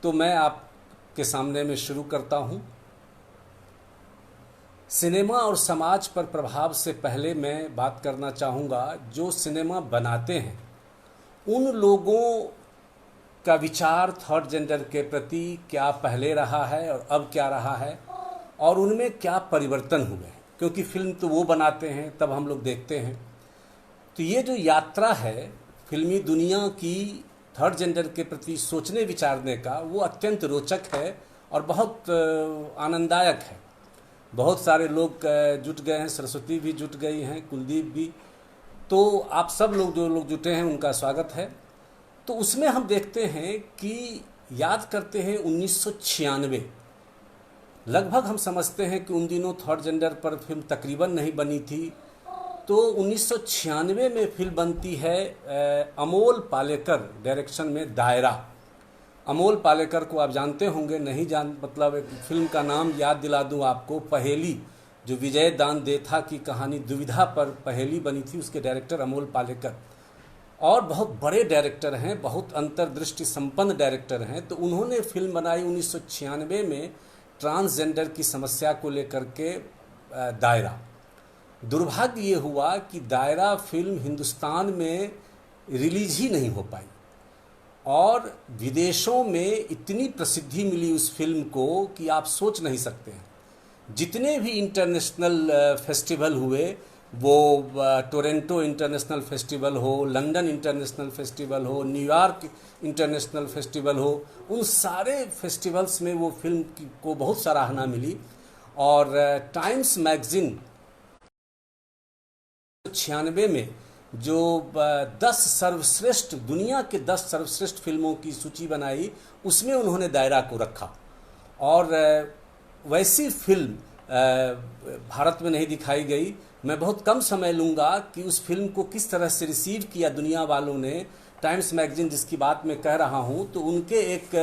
तो मैं आपके सामने में शुरू करता हूँ। सिनेमा और समाज पर प्रभाव से पहले मैं बात करना चाहूँगा जो सिनेमा बनाते हैं उन लोगों का विचार थर्ड जेंडर के प्रति क्या पहले रहा है और अब क्या रहा है और उनमें क्या परिवर्तन हुए हैं, क्योंकि फिल्म तो वो बनाते हैं तब हम लोग देखते हैं। तो ये जो यात्रा है फिल्मी दुनिया की थर्ड जेंडर के प्रति सोचने विचारने का, वो अत्यंत रोचक है और बहुत आनंददायक है। बहुत सारे लोग जुट गए हैं, सरस्वती भी जुट गई हैं, कुलदीप भी। तो आप सब लोग जो लोग जुटे हैं उनका स्वागत है। तो उसमें हम देखते हैं कि याद करते हैं 1996, लगभग हम समझते हैं कि उन दिनों थर्ड जेंडर पर फिल्म तकरीबन नहीं बनी थी। तो 1996 में फिल्म बनती है अमोल पालेकर डायरेक्शन में दायरा। अमोल पालेकर को आप जानते होंगे, नहीं जान मतलब एक फिल्म का नाम याद दिला दूं आपको, पहेली, जो विजय दान देथा की कहानी दुविधा पर पहेली बनी थी, उसके डायरेक्टर अमोल पालेकर और बहुत बड़े डायरेक्टर हैं, बहुत अंतर्दृष्टि संपन्न डायरेक्टर हैं। तो उन्होंने फिल्म बनाई 1996 में ट्रांसजेंडर की समस्या को लेकर के दायरा। दुर्भाग्य ये हुआ कि दायरा फिल्म हिंदुस्तान में रिलीज ही नहीं हो पाई और विदेशों में इतनी प्रसिद्धि मिली उस फिल्म को कि आप सोच नहीं सकते हैं। जितने भी इंटरनेशनल फेस्टिवल हुए, वो टोरंटो इंटरनेशनल फेस्टिवल हो, लंदन इंटरनेशनल फेस्टिवल हो, न्यूयॉर्क इंटरनेशनल फेस्टिवल हो, उन सारे फेस्टिवल्स में वो फिल्म को बहुत सराहना मिली। और टाइम्स मैगजीन 96 में जो 10 सर्वश्रेष्ठ, दुनिया के 10 सर्वश्रेष्ठ फिल्मों की सूची बनाई, उसमें उन्होंने दायरा को रखा। और वैसी फिल्म भारत में नहीं दिखाई गई। मैं बहुत कम समय लूँगा कि उस फिल्म को किस तरह से रिसीव किया दुनिया वालों ने। टाइम्स मैगजीन जिसकी बात मैं कह रहा हूँ, तो उनके एक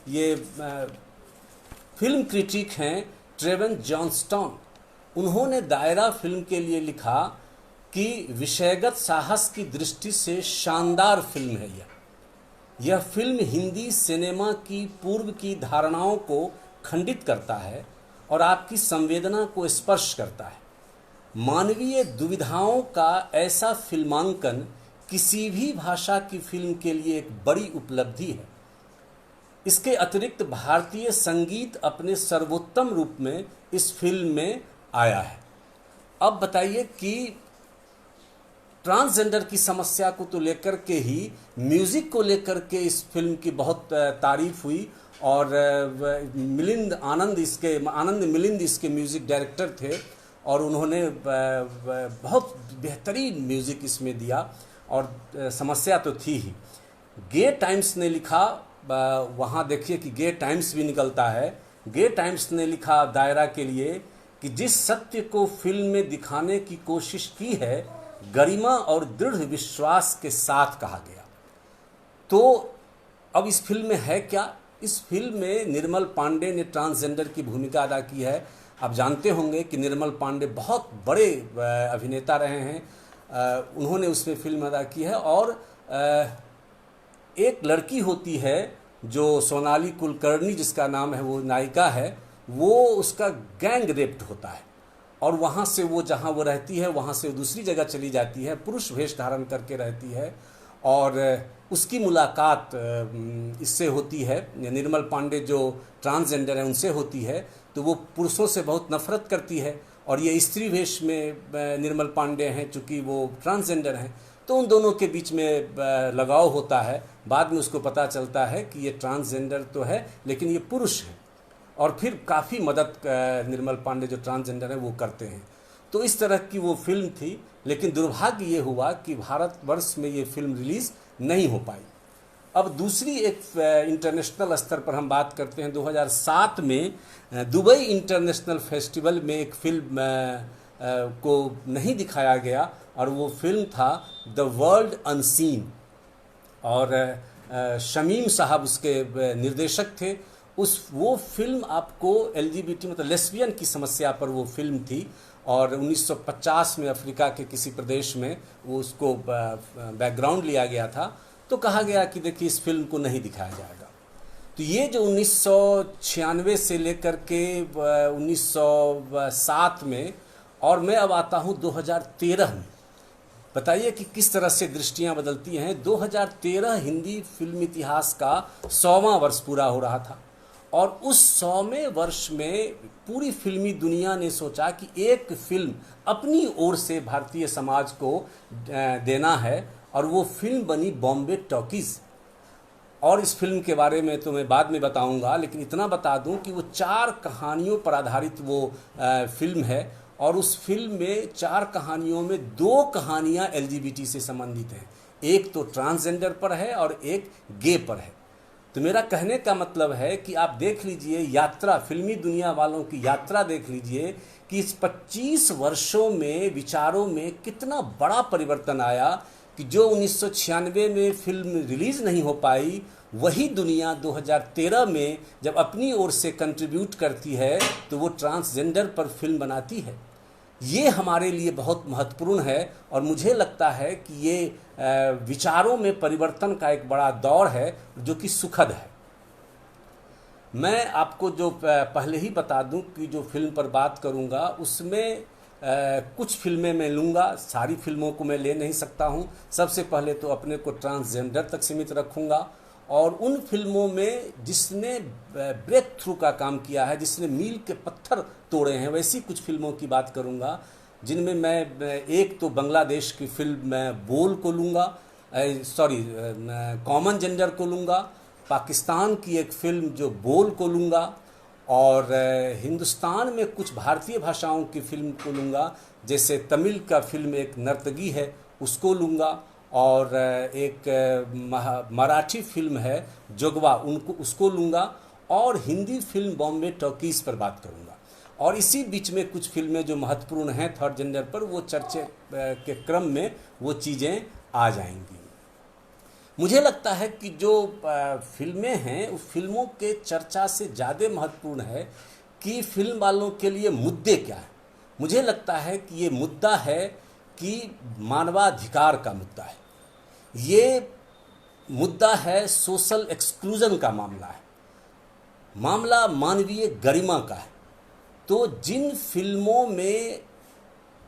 ये फिल्म क्रिटिक हैं ट्रेवन जॉनस्टन, उन्होंने दायरा फिल्म के लिए लिखा कि विषयगत साहस की दृष्टि से शानदार फिल्म है यह फिल्म हिंदी सिनेमा की पूर्व की धारणाओं को खंडित करता है और आपकी संवेदना को स्पर्श करता है। मानवीय दुविधाओं का ऐसा फिल्मांकन किसी भी भाषा की फिल्म के लिए एक बड़ी उपलब्धि है। इसके अतिरिक्त भारतीय संगीत अपने सर्वोत्तम रूप में इस फिल्म में आया है। अब बताइए कि ट्रांसजेंडर की समस्या को तो लेकर के ही म्यूज़िक को लेकर के इस फिल्म की बहुत तारीफ हुई और आनंद मिलिंद इसके म्यूज़िक डायरेक्टर थे और उन्होंने बहुत बेहतरीन म्यूज़िक इसमें दिया। और समस्या तो थी ही। गे टाइम्स ने लिखा, वहाँ देखिए कि गे टाइम्स भी निकलता है। गे टाइम्स ने लिखा दायरा के लिए कि जिस सत्य को फिल्म में दिखाने की कोशिश की है, गरिमा और दृढ़ विश्वास के साथ कहा गया। तो अब इस फिल्म में है क्या? इस फिल्म में निर्मल पांडे ने ट्रांसजेंडर की भूमिका अदा की है। आप जानते होंगे कि निर्मल पांडे बहुत बड़े अभिनेता रहे हैं, उन्होंने उसमें फिल्म अदा की है। और एक लड़की होती है जो सोनाली कुलकर्णी जिसका नाम है, वो नायिका है, वो उसका गैंग रेप्ड होता है और वहाँ से वो जहाँ वो रहती है वहाँ से वो दूसरी जगह चली जाती है, पुरुष वेश धारण करके रहती है और उसकी मुलाकात इससे होती है, निर्मल पांडे जो ट्रांसजेंडर है उनसे होती है। तो वो पुरुषों से बहुत नफरत करती है और ये स्त्री वेश में निर्मल पांडे हैं, चूँकि वो ट्रांसजेंडर हैं। तो उन दोनों के बीच में लगाव होता है। बाद में उसको पता चलता है कि ये ट्रांसजेंडर तो है लेकिन ये पुरुष है और फिर काफ़ी मदद निर्मल पांडे जो ट्रांसजेंडर है वो करते हैं। तो इस तरह की वो फिल्म थी, लेकिन दुर्भाग्य ये हुआ कि भारतवर्ष में ये फिल्म रिलीज़ नहीं हो पाई। अब दूसरी एक इंटरनेशनल स्तर पर हम बात करते हैं। 2007 में दुबई इंटरनेशनल फेस्टिवल में एक फिल्म को नहीं दिखाया गया और वो फिल्म था द वर्ल्ड अनसीन और शमीम साहब उसके निर्देशक थे। वो फिल्म आपको LGBT मतलब लेस्बियन की समस्या पर वो फिल्म थी और 1950 में अफ्रीका के किसी प्रदेश में वो उसको बैकग्राउंड लिया गया था। तो कहा गया कि देखिए इस फिल्म को नहीं दिखाया जाएगा। तो तो ये जो 1996 से लेकर के 1907 में, और मैं अब आता हूँ 2013 में, बताइए कि किस तरह से दृष्टियां बदलती हैं। 2013 हिंदी फिल्म इतिहास का 100वां वर्ष पूरा हो रहा था, और उस 100वें वर्ष में पूरी फिल्मी दुनिया ने सोचा कि एक फिल्म अपनी ओर से भारतीय समाज को देना है, और वो फिल्म बनी बॉम्बे टॉकीज़। और इस फिल्म के बारे में तो मैं बाद में बताऊंगा, लेकिन इतना बता दूं कि वो 4 कहानियों पर आधारित वो फिल्म है, और उस फिल्म में 4 कहानियों में 2 कहानियां एलजीबीटी से संबंधित हैं। एक तो ट्रांसजेंडर पर है और एक गे पर है। तो मेरा कहने का मतलब है कि आप देख लीजिए यात्रा, फिल्मी दुनिया वालों की यात्रा देख लीजिए कि इस 25 वर्षों में विचारों में कितना बड़ा परिवर्तन आया, कि जो 1996 में फिल्म रिलीज़ नहीं हो पाई, वही दुनिया 2013 में जब अपनी ओर से कंट्रीब्यूट करती है तो वो ट्रांसजेंडर पर फिल्म बनाती है। ये हमारे लिए बहुत महत्वपूर्ण है, और मुझे लगता है कि ये विचारों में परिवर्तन का एक बड़ा दौर है जो कि सुखद है। मैं आपको जो पहले ही बता दूं कि जो फिल्म पर बात करूंगा उसमें कुछ फिल्में मैं लूँगा, सारी फिल्मों को मैं ले नहीं सकता हूँ। सबसे पहले तो अपने को ट्रांसजेंडर तक सीमित रखूँगा, और उन फिल्मों में जिसने ब्रेक थ्रू का काम किया है, जिसने मील के पत्थर तोड़े हैं, वैसी कुछ फिल्मों की बात करूँगा, जिनमें मैं एक तो बांग्लादेश की फिल्म मैं बोल को लूँगा, कॉमन जेंडर को लूँगा, पाकिस्तान की एक फिल्म जो बोल को लूँगा, और हिंदुस्तान में कुछ भारतीय भाषाओं की फिल्म को लूँगा, जैसे तमिल का फिल्म एक नर्तकी है उसको लूँगा, और एक मराठी फिल्म है जोगवा उसको लूँगा, और हिंदी फिल्म बॉम्बे टॉकीज़ पर बात करूँगा। और इसी बीच में कुछ फिल्में जो महत्वपूर्ण हैं थर्ड जेंडर पर, वो चर्चे के क्रम में वो चीज़ें आ जाएंगी। मुझे लगता है कि जो फिल्में हैं उस फिल्मों के चर्चा से ज़्यादा महत्वपूर्ण है कि फिल्म वालों के लिए मुद्दे क्या हैं। मुझे लगता है कि ये मुद्दा है कि मानवाधिकार का मुद्दा है, ये मुद्दा है सोशल एक्सक्लूजन का मामला है, मामला मानवीय गरिमा का है। तो जिन फिल्मों में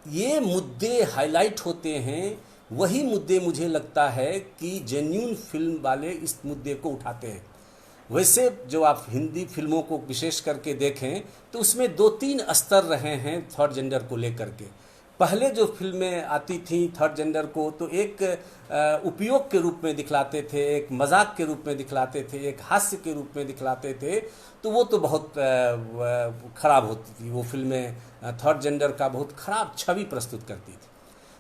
ये मुद्दे हाईलाइट होते हैं, वही मुद्दे मुझे लगता है कि जेन्युइन फिल्म वाले इस मुद्दे को उठाते हैं। वैसे जो आप हिंदी फिल्मों को विशेष करके देखें तो उसमें 2-3 स्तर रहे हैं थर्ड जेंडर को लेकर के। पहले जो फिल्में आती थी थर्ड जेंडर को तो एक उपयोग के रूप में दिखलाते थे, एक मजाक के रूप में दिखलाते थे, एक हास्य के रूप में दिखलाते थे, तो वो तो बहुत ख़राब होती थी। वो फिल्में थर्ड जेंडर का बहुत ख़राब छवि प्रस्तुत करती थी।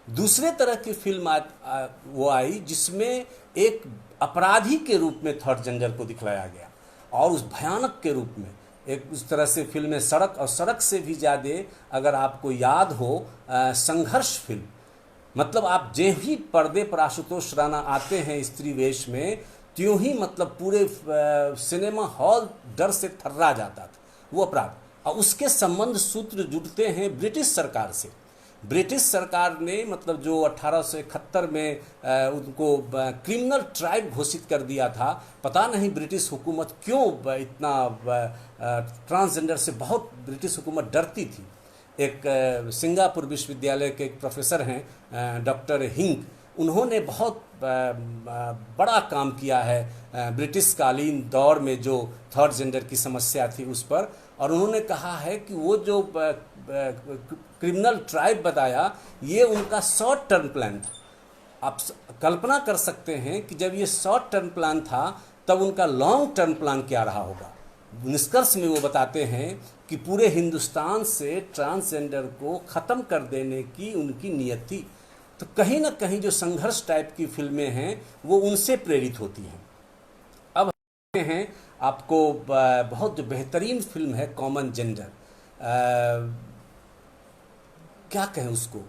दूसरे तरह की फिल्म वो आई जिसमें एक अपराधी के रूप में थर्ड जेंडर को दिखलाया गया, और उस भयानक के रूप में एक उस तरह से फिल्में सड़क, और सड़क से भी ज़्यादा अगर आपको याद हो संघर्ष फिल्म, मतलब आप जो ही पर्दे पर आशुतोष राणा आते हैं स्त्री वेश में, त्यों ही मतलब पूरे सिनेमा हॉल डर से थर्रा जाता था वो अपराध। और उसके संबंध सूत्र जुड़ते हैं ब्रिटिश सरकार से। ब्रिटिश सरकार ने मतलब जो 1871 में उनको क्रिमिनल ट्राइब घोषित कर दिया था। पता नहीं ब्रिटिश हुकूमत क्यों इतना ट्रांसजेंडर से बहुत ब्रिटिश हुकूमत डरती थी। एक सिंगापुर विश्वविद्यालय के एक प्रोफेसर हैं डॉक्टर हिंग, उन्होंने बहुत बड़ा काम किया है ब्रिटिश कालीन दौर में जो थर्ड जेंडर की समस्या थी उस पर, और उन्होंने कहा है कि वो जो क्रिमिनल ट्राइब बताया ये उनका शॉर्ट टर्म प्लान था। आप कल्पना कर सकते हैं कि जब ये शॉर्ट टर्म प्लान था तब उनका लॉन्ग टर्म प्लान क्या रहा होगा। निष्कर्ष में वो बताते हैं कि पूरे हिंदुस्तान से ट्रांसजेंडर को ख़त्म कर देने की उनकी नीयत थी। तो कहीं ना कहीं जो संघर्ष टाइप की फिल्में हैं वो उनसे प्रेरित होती हैं। अब हैं आपको बहुत जो बेहतरीन फिल्म है कॉमन जेंडर, क्या कहें उसको,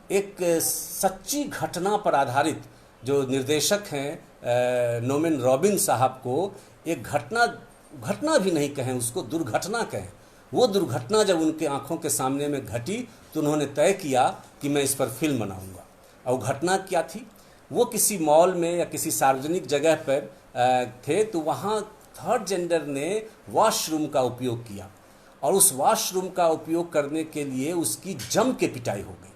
एक सच्ची घटना पर आधारित, जो निर्देशक हैं नोमेन रॉबिन साहब को एक घटना भी नहीं कहें उसको, दुर्घटना कहें। वो दुर्घटना जब उनके आंखों के सामने में घटी तो उन्होंने तय किया कि मैं इस पर फिल्म बनाऊंगा। और घटना क्या थी, वो किसी मॉल में या किसी सार्वजनिक जगह पर थे, तो वहाँ थर्ड जेंडर ने वॉशरूम का उपयोग किया और उस वॉशरूम का उपयोग करने के लिए उसकी जम के पिटाई हो गई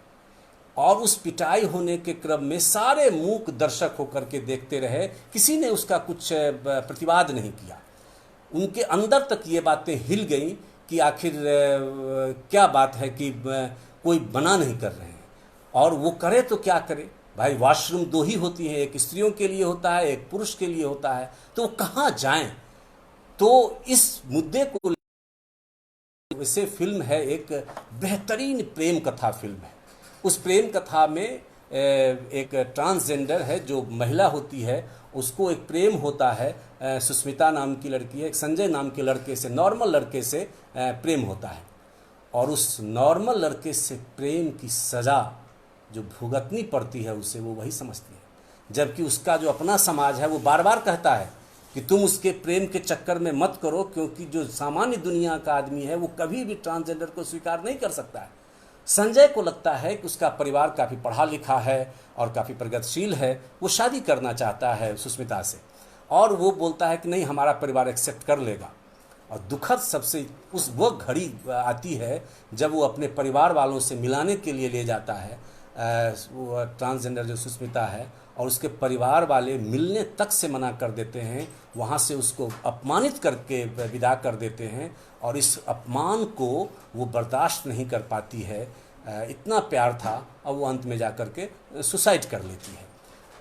और उस पिटाई होने के क्रम में सारे मूक दर्शक होकर के देखते रहे, किसी ने उसका कुछ प्रतिवाद नहीं किया। उनके अंदर तक ये बातें हिल गई कि आखिर क्या बात है कि कोई मना नहीं कर रहे हैं और वो करे तो क्या करे भाई, वॉशरूम दो ही होती है, एक स्त्रियों के लिए होता है, एक पुरुष के लिए होता है, तो वो कहाँ जाएं। तो इस मुद्दे को वैसे फिल्म है, एक बेहतरीन प्रेम कथा फिल्म है। उस प्रेम कथा में एक ट्रांसजेंडर है जो महिला होती है, उसको एक प्रेम होता है, सुष्मिता नाम की लड़की है, एक संजय नाम के लड़के से, नॉर्मल लड़के से प्रेम होता है और उस नॉर्मल लड़के से प्रेम की सज़ा जो भुगतनी पड़ती है उसे वो वही समझती है, जबकि उसका जो अपना समाज है वो बार बार कहता है कि तुम उसके प्रेम के चक्कर में मत करो, क्योंकि जो सामान्य दुनिया का आदमी है वो कभी भी ट्रांसजेंडर को स्वीकार नहीं कर सकता है। संजय को लगता है कि उसका परिवार काफ़ी पढ़ा लिखा है और काफ़ी प्रगतिशील है, वो शादी करना चाहता है सुष्मिता से और वो बोलता है कि नहीं, हमारा परिवार एक्सेप्ट कर लेगा। और दुखद सबसे वो घड़ी आती है जब वो अपने परिवार वालों से मिलाने के लिए ले जाता है वो ट्रांसजेंडर जो सुष्मिता है, और उसके परिवार वाले मिलने तक से मना कर देते हैं, वहाँ से उसको अपमानित करके विदा कर देते हैं और इस अपमान को वो बर्दाश्त नहीं कर पाती है। इतना प्यार था और वो अंत में जा कर के सुसाइड कर लेती है।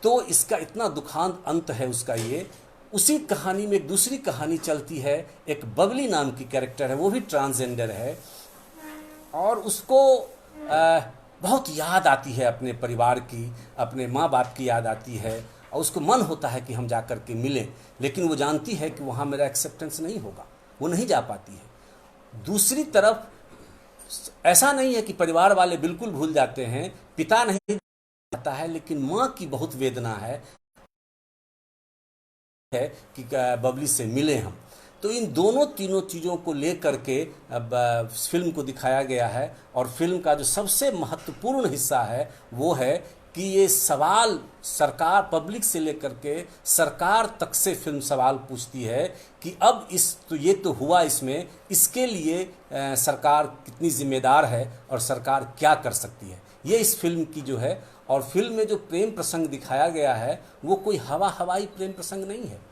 तो इसका इतना दुखांत अंत है उसका। ये उसी कहानी में एक दूसरी कहानी चलती है, एक बबली नाम की कैरेक्टर है, वो भी ट्रांसजेंडर है और उसको बहुत याद आती है अपने परिवार की, अपने माँ बाप की याद आती है और उसको मन होता है कि हम जा कर के मिलें, लेकिन वो जानती है कि वहाँ मेरा एक्सेप्टेंस नहीं होगा, वो नहीं जा पाती है। दूसरी तरफ ऐसा नहीं है कि परिवार वाले बिल्कुल भूल जाते हैं, पिता नहीं जाता है, लेकिन माँ की बहुत वेदना है कि बबली से मिले हम। तो इन दोनों तीनों चीज़ों को लेकर के अब फिल्म को दिखाया गया है और फिल्म का जो सबसे महत्वपूर्ण हिस्सा है वो है कि ये सवाल सरकार, पब्लिक से लेकर के सरकार तक से फिल्म सवाल पूछती है कि अब ये तो हुआ, इसके लिए सरकार कितनी जिम्मेदार है और सरकार क्या कर सकती है, ये इस फिल्म की जो है। और फिल्म में जो प्रेम प्रसंग दिखाया गया है वो कोई हवाई प्रेम प्रसंग नहीं है।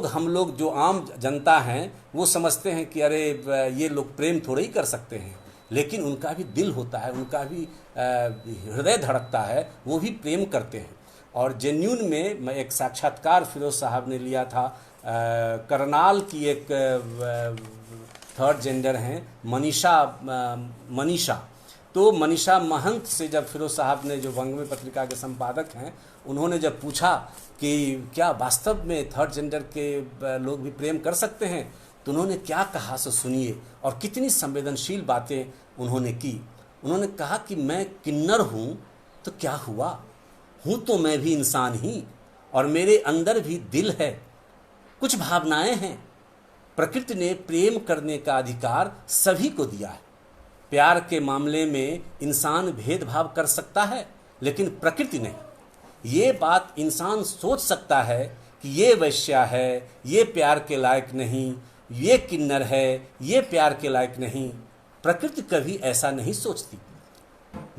हम लोग जो आम जनता हैं वो समझते हैं कि अरे ये लोग प्रेम थोड़े ही कर सकते हैं, लेकिन उनका भी दिल होता है, उनका भी हृदय धड़कता है, वो भी प्रेम करते हैं। और जेन्यून में मैं एक साक्षात्कार फिरोज साहब ने लिया था, करनाल की एक थर्ड जेंडर हैं मनीषा। तो मनीषा महंत से जब फिरोज साहब ने, जो वंगमय पत्रिका के संपादक हैं, उन्होंने जब पूछा कि क्या वास्तव में थर्ड जेंडर के लोग भी प्रेम कर सकते हैं, तो उन्होंने क्या कहा सो सुनिए और कितनी संवेदनशील बातें उन्होंने की। उन्होंने कहा कि मैं किन्नर हूँ तो क्या हुआ, हूँ तो मैं भी इंसान ही और मेरे अंदर भी दिल है, कुछ भावनाएं हैं। प्रकृति ने प्रेम करने का अधिकार सभी को दिया है। प्यार के मामले में इंसान भेदभाव कर सकता है लेकिन प्रकृति नहीं। ये बात इंसान सोच सकता है कि ये वैश्या है, ये प्यार के लायक नहीं, ये किन्नर है, ये प्यार के लायक नहीं। प्रकृति कभी ऐसा नहीं सोचती।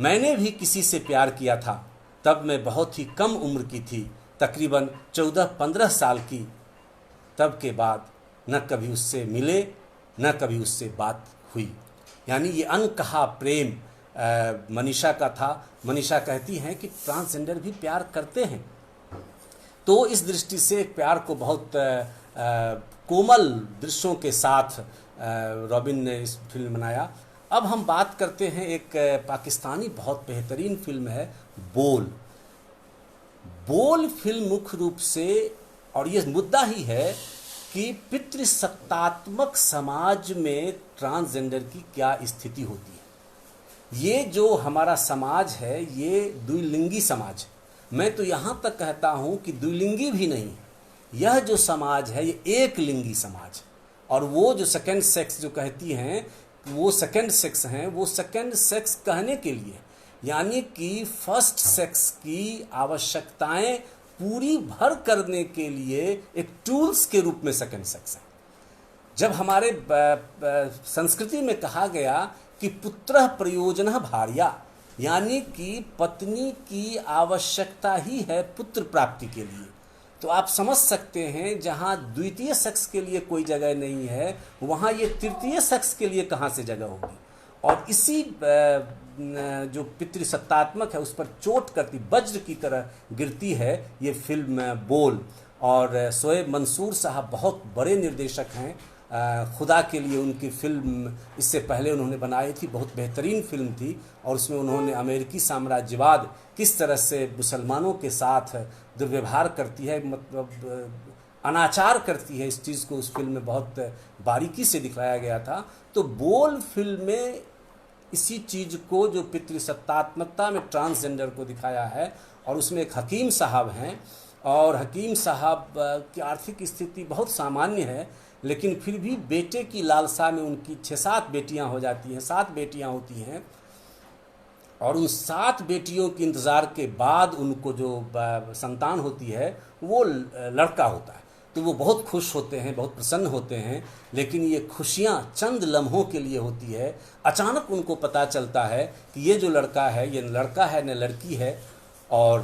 मैंने भी किसी से प्यार किया था, तब मैं बहुत ही कम उम्र की थी, तकरीबन 14-15 साल की। तब के बाद न कभी उससे मिले, न कभी उससे बात हुई। यानी ये अनकहा प्रेम मनीषा का था। मनीषा कहती हैं कि ट्रांसजेंडर भी प्यार करते हैं। तो इस दृष्टि से प्यार को बहुत कोमल दृश्यों के साथ रॉबिन ने इस फिल्म बनाया। अब हम बात करते हैं, एक पाकिस्तानी बहुत बेहतरीन फिल्म है बोल फिल्म मुख्य रूप से, और ये मुद्दा ही है कि पितृसत्तात्मक समाज में ट्रांसजेंडर की क्या स्थिति होती है। ये जो हमारा समाज है ये द्विलिंगी समाज है। मैं तो यहाँ तक कहता हूँ कि द्विलिंगी भी नहीं, यह जो समाज है ये एक लिंगी समाज है। और वो जो सेकंड सेक्स जो कहती हैं वो सेकंड सेक्स हैं, वो सेकंड सेक्स कहने के लिए, यानी कि फर्स्ट सेक्स की आवश्यकताएं पूरी भर करने के लिए एक टूल्स के रूप में सेकंड सेक्स है। जब हमारे संस्कृति में कहा गया कि पुत्रः प्रयोजनः भार्या, यानी कि पत्नी की आवश्यकता ही है पुत्र प्राप्ति के लिए, तो आप समझ सकते हैं जहाँ द्वितीय सेक्स के लिए कोई जगह नहीं है, वहाँ ये तृतीय सेक्स के लिए कहाँ से जगह होगी। और इसी जो पितृसत्तात्मक है उस पर चोट करती, वज्र की तरह गिरती है ये फिल्म बोल। और शोएब मंसूर साहब बहुत बड़े निर्देशक हैं। खुदा के लिए उनकी फिल्म इससे पहले उन्होंने बनाई थी, बहुत बेहतरीन फिल्म थी, और उसमें उन्होंने अमेरिकी साम्राज्यवाद किस तरह से मुसलमानों के साथ दुर्व्यवहार करती है, मतलब अनाचार करती है, इस चीज़ को उस फिल्म में बहुत बारीकी से दिखाया गया था। तो बोल फिल्म में इसी चीज़ को, जो पितृसत्तात्मकता में ट्रांसजेंडर को दिखाया है, और उसमें एक हकीम साहब हैं, और हकीम साहब की आर्थिक स्थिति बहुत सामान्य है, लेकिन फिर भी बेटे की लालसा में उनकी 6-7 बेटियां हो जाती हैं, 7 बेटियां होती हैं, और उन 7 बेटियों के इंतज़ार के बाद उनको जो संतान होती है वो लड़का होता है। तो वो बहुत खुश होते हैं, बहुत प्रसन्न होते हैं, लेकिन ये खुशियाँ चंद लम्हों के लिए होती है। अचानक उनको पता चलता है कि ये जो लड़का है ये न लड़का है न लड़की है, और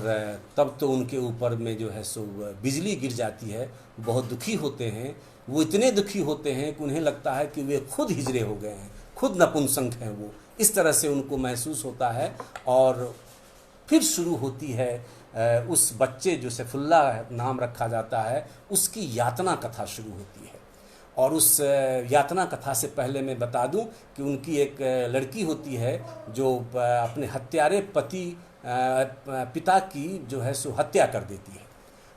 तब तो उनके ऊपर में जो है सो बिजली गिर जाती है। बहुत दुखी होते हैं, वो इतने दुखी होते हैं कि उन्हें लगता है कि वे खुद हिजड़े हो गए हैं, खुद नपुंसक हैं वो, इस तरह से उनको महसूस होता है। और फिर शुरू होती है उस बच्चे जो सैफुल्ला नाम रखा जाता है उसकी यातना कथा शुरू होती है। और उस यातना कथा से पहले मैं बता दूं कि उनकी एक लड़की होती है जो अपने हत्यारे पिता की जो है सो हत्या कर देती है,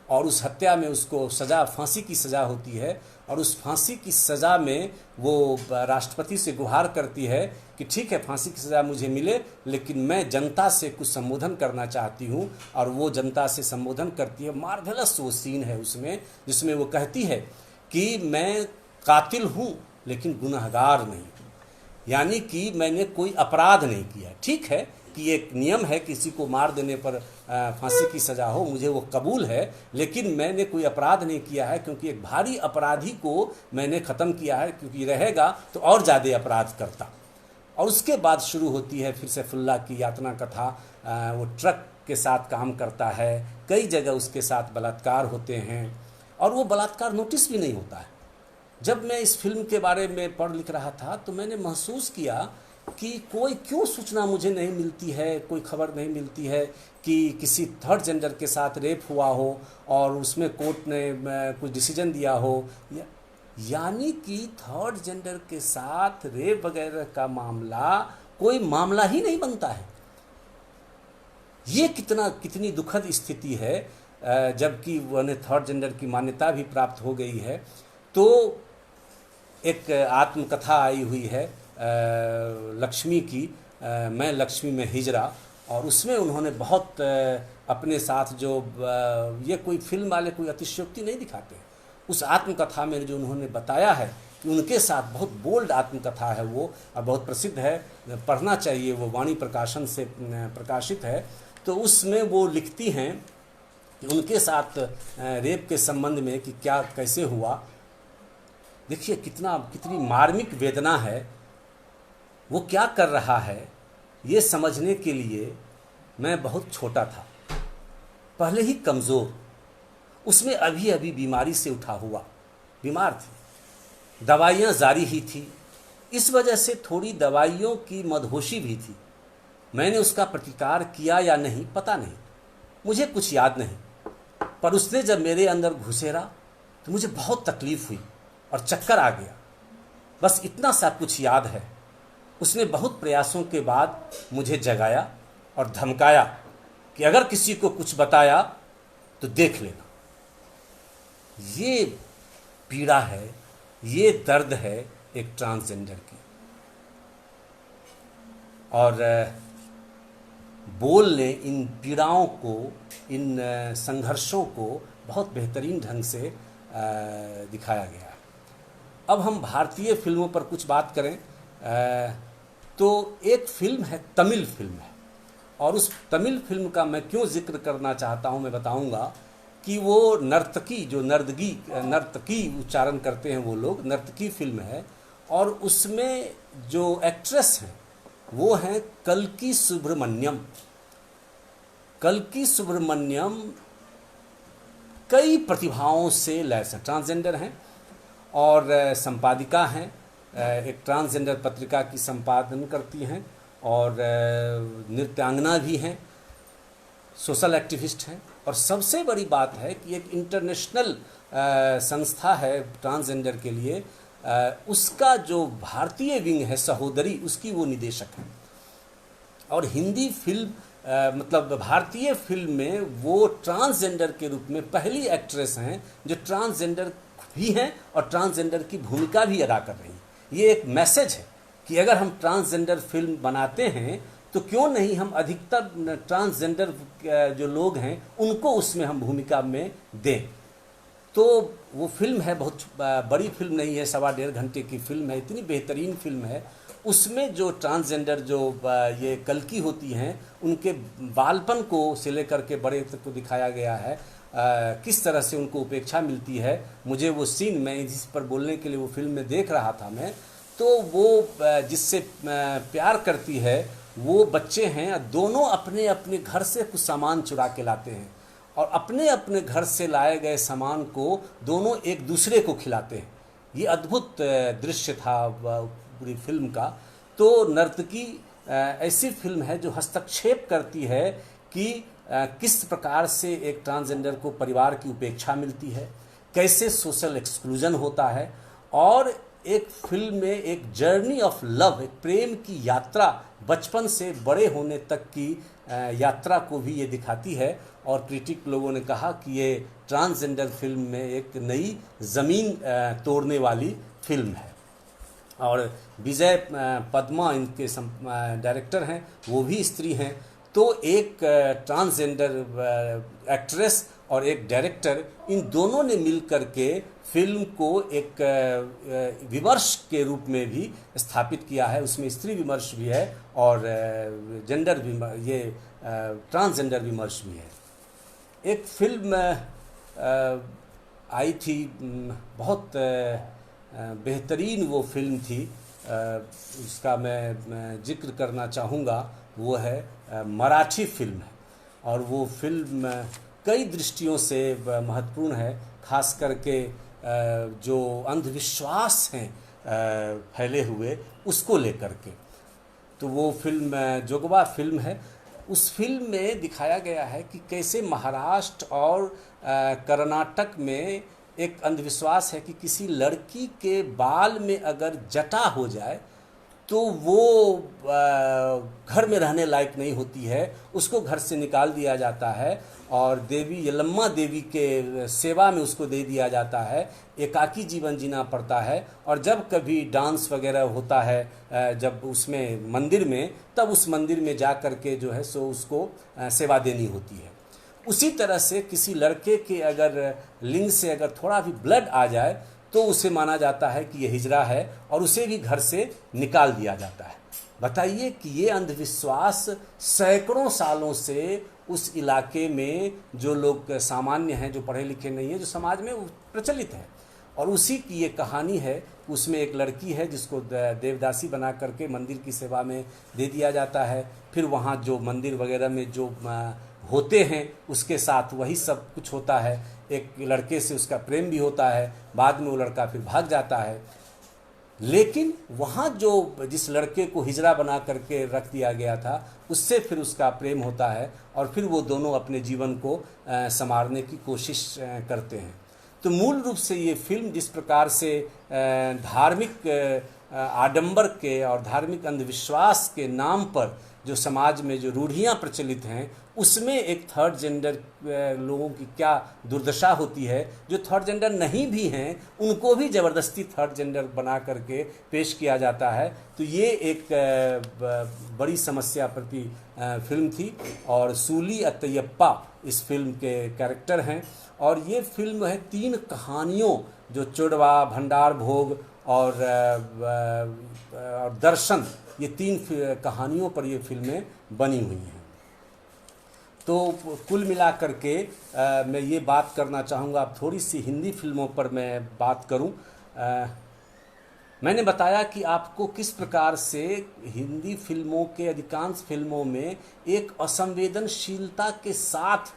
और उस हत्या में उसको सज़ा, फांसी की सज़ा होती है। और उस फांसी की सज़ा में वो राष्ट्रपति से गुहार करती है कि ठीक है फांसी की सज़ा मुझे मिले, लेकिन मैं जनता से कुछ संबोधन करना चाहती हूँ। और वो जनता से संबोधन करती है। मार्वेलस वो सीन है उसमें, जिसमें वो कहती है कि मैं कातिल हूँ लेकिन गुनहगार नहीं हूँ, यानी कि मैंने कोई अपराध नहीं किया। ठीक है कि एक नियम है किसी को मार देने पर फांसी की सज़ा हो, मुझे वो कबूल है, लेकिन मैंने कोई अपराध नहीं किया है, क्योंकि एक भारी अपराधी को मैंने ख़त्म किया है, क्योंकि रहेगा तो और ज़्यादा अपराध करता। और उसके बाद शुरू होती है फिर सैफुल्ला की यातना कथा। वो ट्रक के साथ काम करता है, कई जगह उसके साथ बलात्कार होते हैं, और वो बलात्कार नोटिस भी नहीं होता है। जब मैं इस फिल्म के बारे में पढ़ लिख रहा था तो मैंने महसूस किया कि कोई क्यों सूचना मुझे नहीं मिलती है, कोई खबर नहीं मिलती है कि किसी थर्ड जेंडर के साथ रेप हुआ हो और उसमें कोर्ट ने कुछ डिसीजन दिया हो। यानी कि थर्ड जेंडर के साथ रेप वगैरह का मामला कोई मामला ही नहीं बनता है। ये कितनी दुखद स्थिति है, जबकि उन्हें थर्ड जेंडर की मान्यता भी प्राप्त हो गई है। तो एक आत्मकथा आई हुई है लक्ष्मी की, मैं लक्ष्मी में हिजरा, और उसमें उन्होंने बहुत अपने साथ जो ये कोई फिल्म वाले कोई अतिशयोक्ति नहीं दिखाते, उस आत्मकथा में जो उन्होंने बताया है कि उनके साथ बहुत बोल्ड आत्मकथा है वो, और बहुत प्रसिद्ध है, पढ़ना चाहिए, वो वाणी प्रकाशन से प्रकाशित है। तो उसमें वो लिखती हैं कि उनके साथ रेप के संबंध में कि क्या कैसे हुआ। देखिए कितनी मार्मिक वेदना है। वो क्या कर रहा है ये समझने के लिए मैं बहुत छोटा था, पहले ही कमज़ोर, उसमें अभी अभी बीमारी से उठा हुआ, बीमार थी, दवाइयाँ जारी ही थी, इस वजह से थोड़ी दवाइयों की मदहोशी भी थी। मैंने उसका प्रतिकार किया या नहीं पता नहीं, मुझे कुछ याद नहीं, पर उसने जब मेरे अंदर घुसेरा तो मुझे बहुत तकलीफ़ हुई और चक्कर आ गया। बस इतना सा कुछ याद है। उसने बहुत प्रयासों के बाद मुझे जगाया और धमकाया कि अगर किसी को कुछ बताया तो देख लेना। ये पीड़ा है, ये दर्द है एक ट्रांसजेंडर की। और बोल ने इन पीड़ाओं को, इन संघर्षों को बहुत बेहतरीन ढंग से दिखाया गया है। अब हम भारतीय फिल्मों पर कुछ बात करें तो एक फिल्म है, तमिल फिल्म है, और उस तमिल फिल्म का मैं क्यों जिक्र करना चाहता हूं मैं बताऊंगा कि वो नर्तकी, जो नर्तकी उच्चारण करते हैं वो लोग, नर्तकी फिल्म है। और उसमें जो एक्ट्रेस हैं वो हैं कल्की सुब्रमण्यम। कल्की सुब्रमण्यम कई प्रतिभाओं से लैस हैं, ट्रांसजेंडर हैं और संपादिका हैं, एक ट्रांसजेंडर पत्रिका की संपादन करती हैं और नृत्यांगना भी हैं, सोशल एक्टिविस्ट हैं। और सबसे बड़ी बात है कि एक इंटरनेशनल संस्था है ट्रांसजेंडर के लिए, उसका जो भारतीय विंग है सहोदरी, उसकी वो निदेशक हैं। और हिंदी फिल्म मतलब भारतीय फिल्म में वो ट्रांसजेंडर के रूप में पहली एक्ट्रेस हैं जो ट्रांसजेंडर भी हैं और ट्रांसजेंडर की भूमिका भी अदा कर रही हैं। ये एक मैसेज है कि अगर हम ट्रांसजेंडर फिल्म बनाते हैं तो क्यों नहीं हम अधिकतर ट्रांसजेंडर जो लोग हैं उनको उसमें हम भूमिका में दें। तो वो फिल्म है, बहुत बड़ी फिल्म नहीं है, 1.25 घंटे की फिल्म है, इतनी बेहतरीन फिल्म है। उसमें जो ट्रांसजेंडर जो ये कल्की होती हैं उनके बालपन को से लेकर के बड़े तक को दिखाया गया है, किस तरह से उनको उपेक्षा मिलती है। मुझे वो सीन, मैं इस पर बोलने के लिए वो फिल्म में देख रहा था मैं, तो वो जिससे प्यार करती है वो बच्चे हैं, दोनों अपने अपने घर से कुछ सामान चुरा के लाते हैं और अपने अपने घर से लाए गए सामान को दोनों एक दूसरे को खिलाते हैं। ये अद्भुत दृश्य था पूरी फिल्म का। तो नर्तकी ऐसी फिल्म है जो हस्तक्षेप करती है कि किस प्रकार से एक ट्रांसजेंडर को परिवार की उपेक्षा मिलती है, कैसे सोशल एक्सक्लूजन होता है, और एक फिल्म में एक जर्नी ऑफ लव, एक प्रेम की यात्रा, बचपन से बड़े होने तक की यात्रा को भी ये दिखाती है। और क्रिटिक लोगों ने कहा कि ये ट्रांसजेंडर फिल्म में एक नई ज़मीन तोड़ने वाली फिल्म है। और विजय पद्मा इनके डायरेक्टर हैं, वो भी स्त्री हैं। तो एक ट्रांसजेंडर एक्ट्रेस और एक डायरेक्टर, इन दोनों ने मिल कर के फिल्म को एक विमर्श के रूप में भी स्थापित किया है। उसमें स्त्री विमर्श भी है और जेंडर ये ट्रांसजेंडर विमर्श भी है। एक फिल्म आई थी, बहुत बेहतरीन वो फिल्म थी, उसका मैं जिक्र करना चाहूँगा, वो है मराठी फिल्म है। और वो फिल्म कई दृष्टियों से महत्वपूर्ण है, खास करके जो अंधविश्वास हैं फैले हुए उसको लेकर के। तो वो फिल्म जोगवा फिल्म है। उस फिल्म में दिखाया गया है कि कैसे महाराष्ट्र और कर्नाटक में एक अंधविश्वास है कि किसी लड़की के बाल में अगर जटा हो जाए तो वो घर में रहने लायक नहीं होती है, उसको घर से निकाल दिया जाता है और देवी यलम्मा देवी के सेवा में उसको दे दिया जाता है। एकाकी जीवन जीना पड़ता है और जब कभी डांस वगैरह होता है जब उसमें मंदिर में, तब उस मंदिर में जा कर के जो है सो उसको सेवा देनी होती है। उसी तरह से किसी लड़के के अगर लिंग से अगर थोड़ा भी ब्लड आ जाए तो उसे माना जाता है कि ये हिजड़ा है और उसे भी घर से निकाल दिया जाता है। बताइए कि ये अंधविश्वास सैकड़ों सालों से उस इलाके में जो लोग सामान्य हैं, जो पढ़े लिखे नहीं हैं, जो समाज में प्रचलित है। और उसी की ये कहानी है। उसमें एक लड़की है जिसको देवदासी बना करके मंदिर की सेवा में दे दिया जाता है। फिर वहाँ जो मंदिर वगैरह में जो होते हैं उसके साथ वही सब कुछ होता है। एक लड़के से उसका प्रेम भी होता है, बाद में वो लड़का फिर भाग जाता है। लेकिन वहाँ जो जिस लड़के को हिजड़ा बना करके रख दिया गया था उससे फिर उसका प्रेम होता है और फिर वो दोनों अपने जीवन को संवारने की कोशिश करते हैं। तो मूल रूप से ये फिल्म जिस प्रकार से धार्मिक आडंबर के और धार्मिक अंधविश्वास के नाम पर जो समाज में जो रूढ़ियाँ प्रचलित हैं, उसमें एक थर्ड जेंडर लोगों की क्या दुर्दशा होती है। जो थर्ड जेंडर नहीं भी हैं उनको भी ज़बरदस्ती थर्ड जेंडर बना करके पेश किया जाता है। तो ये एक बड़ी समस्या प्रति फिल्म थी। और सूली अत्तयप्पा इस फिल्म के कैरेक्टर हैं। और ये फिल्म है 3 कहानियों, जो चोडवा, भंडार भोग और दर्शन, ये 3 कहानियों पर ये फिल्में बनी हुई हैं। तो कुल मिला करके मैं ये बात करना चाहूँगा, अब थोड़ी सी हिंदी फिल्मों पर मैं बात करूँ। मैंने बताया कि आपको किस प्रकार से हिंदी फिल्मों के अधिकांश फिल्मों में एक असंवेदनशीलता के साथ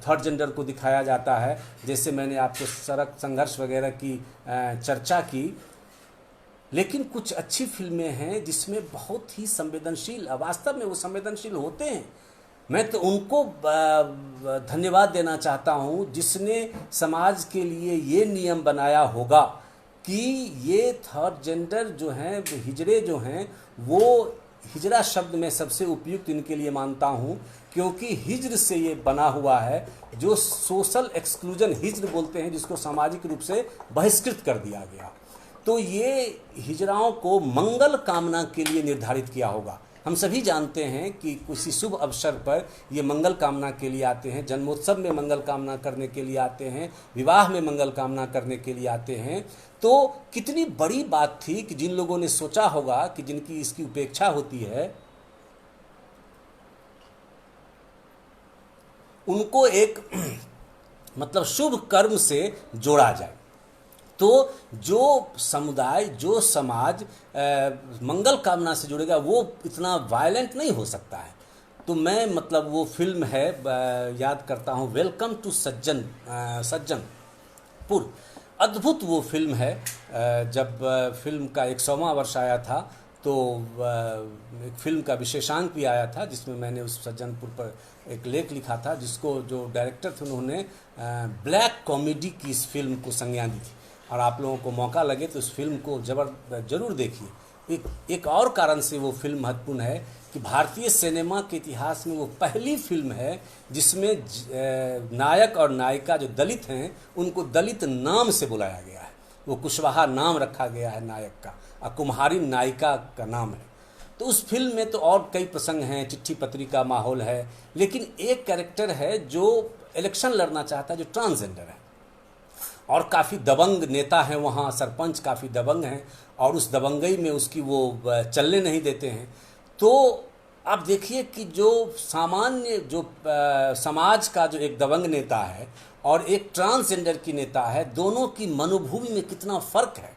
थर्ड जेंडर को दिखाया जाता है। जैसे मैंने आपको सड़क संघर्ष वगैरह की चर्चा की, लेकिन कुछ अच्छी फिल्में हैं जिसमें बहुत ही संवेदनशील, वास्तव में वो संवेदनशील होते हैं। मैं तो उनको धन्यवाद देना चाहता हूँ जिसने समाज के लिए ये नियम बनाया होगा कि ये थर्ड जेंडर जो हैं, हिजड़े जो हैं, वो हिजड़ा शब्द मैं सबसे उपयुक्त इनके लिए मानता हूँ, क्योंकि हिज्र से ये बना हुआ है, जो सोशल एक्सक्लूजन हिज्र बोलते हैं, जिसको सामाजिक रूप से बहिष्कृत कर दिया गया। तो ये हिजड़ाओं को मंगल कामना के लिए निर्धारित किया होगा। हम सभी जानते हैं कि किसी शुभ अवसर पर ये मंगल कामना के लिए आते हैं, जन्मोत्सव में मंगल कामना करने के लिए आते हैं, विवाह में मंगल कामना करने के लिए आते हैं। तो कितनी बड़ी बात थी कि जिन लोगों ने सोचा होगा कि जिनकी इसकी उपेक्षा होती है, उनको एक मतलब शुभ कर्म से जोड़ा जाए। तो जो समुदाय, जो समाज मंगल कामना से जुड़ेगा, वो इतना वायलेंट नहीं हो सकता है। तो मैं मतलब वो फिल्म है, याद करता हूँ, वेलकम टू सज्जनपुर। अद्भुत वो फिल्म है। जब फिल्म का 100वां वर्ष आया था तो एक फिल्म का विशेषांक भी आया था, जिसमें मैंने उस सज्जनपुर पर एक लेख लिखा था, जिसको जो डायरेक्टर थे उन्होंने ब्लैक कॉमेडी की इस फिल्म को संज्ञा दी थी। और आप लोगों को मौका लगे तो इस फिल्म को जरूर देखिए। एक और कारण से वो फिल्म महत्वपूर्ण है कि भारतीय सिनेमा के इतिहास में वो पहली फिल्म है जिसमें नायक और नायिका जो दलित हैं उनको दलित नाम से बुलाया गया है। वो कुशवाहा नाम रखा गया है नायक का, और कुम्हारी नायिका का नाम है। तो उस फिल्म में तो और कई प्रसंग हैं, चिट्ठी पत्री का माहौल है, लेकिन एक कैरेक्टर है जो इलेक्शन लड़ना चाहता है, जो ट्रांसजेंडर है और काफ़ी दबंग नेता हैं वहाँ, सरपंच काफ़ी दबंग हैं, और उस दबंगई में उसकी वो चलने नहीं देते हैं। तो आप देखिए कि जो सामान्य जो समाज का जो एक दबंग नेता है और एक ट्रांसजेंडर की नेता है, दोनों की मनोभूमि में कितना फ़र्क है।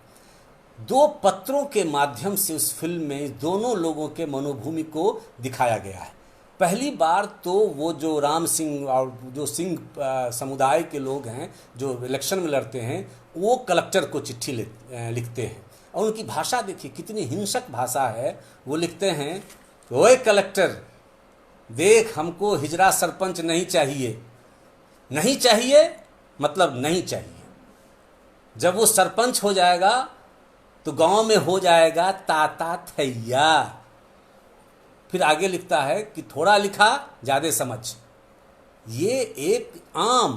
2 पत्रों के माध्यम से उस फिल्म में दोनों लोगों के मनोभूमि को दिखाया गया है। पहली बार तो वो जो राम सिंह और जो सिंह समुदाय के लोग हैं जो इलेक्शन में लड़ते हैं, वो कलेक्टर को चिट्ठी लिखते हैं, और उनकी भाषा देखिए कितनी हिंसक भाषा है। वो लिखते हैं, ओए कलेक्टर देख, हमको हिजड़ा सरपंच नहीं चाहिए। नहीं चाहिए मतलब नहीं चाहिए। जब वो सरपंच हो जाएगा तो गांव में हो जाएगा ताता थैया। फिर आगे लिखता है कि थोड़ा लिखा ज़्यादा समझ। ये एक आम,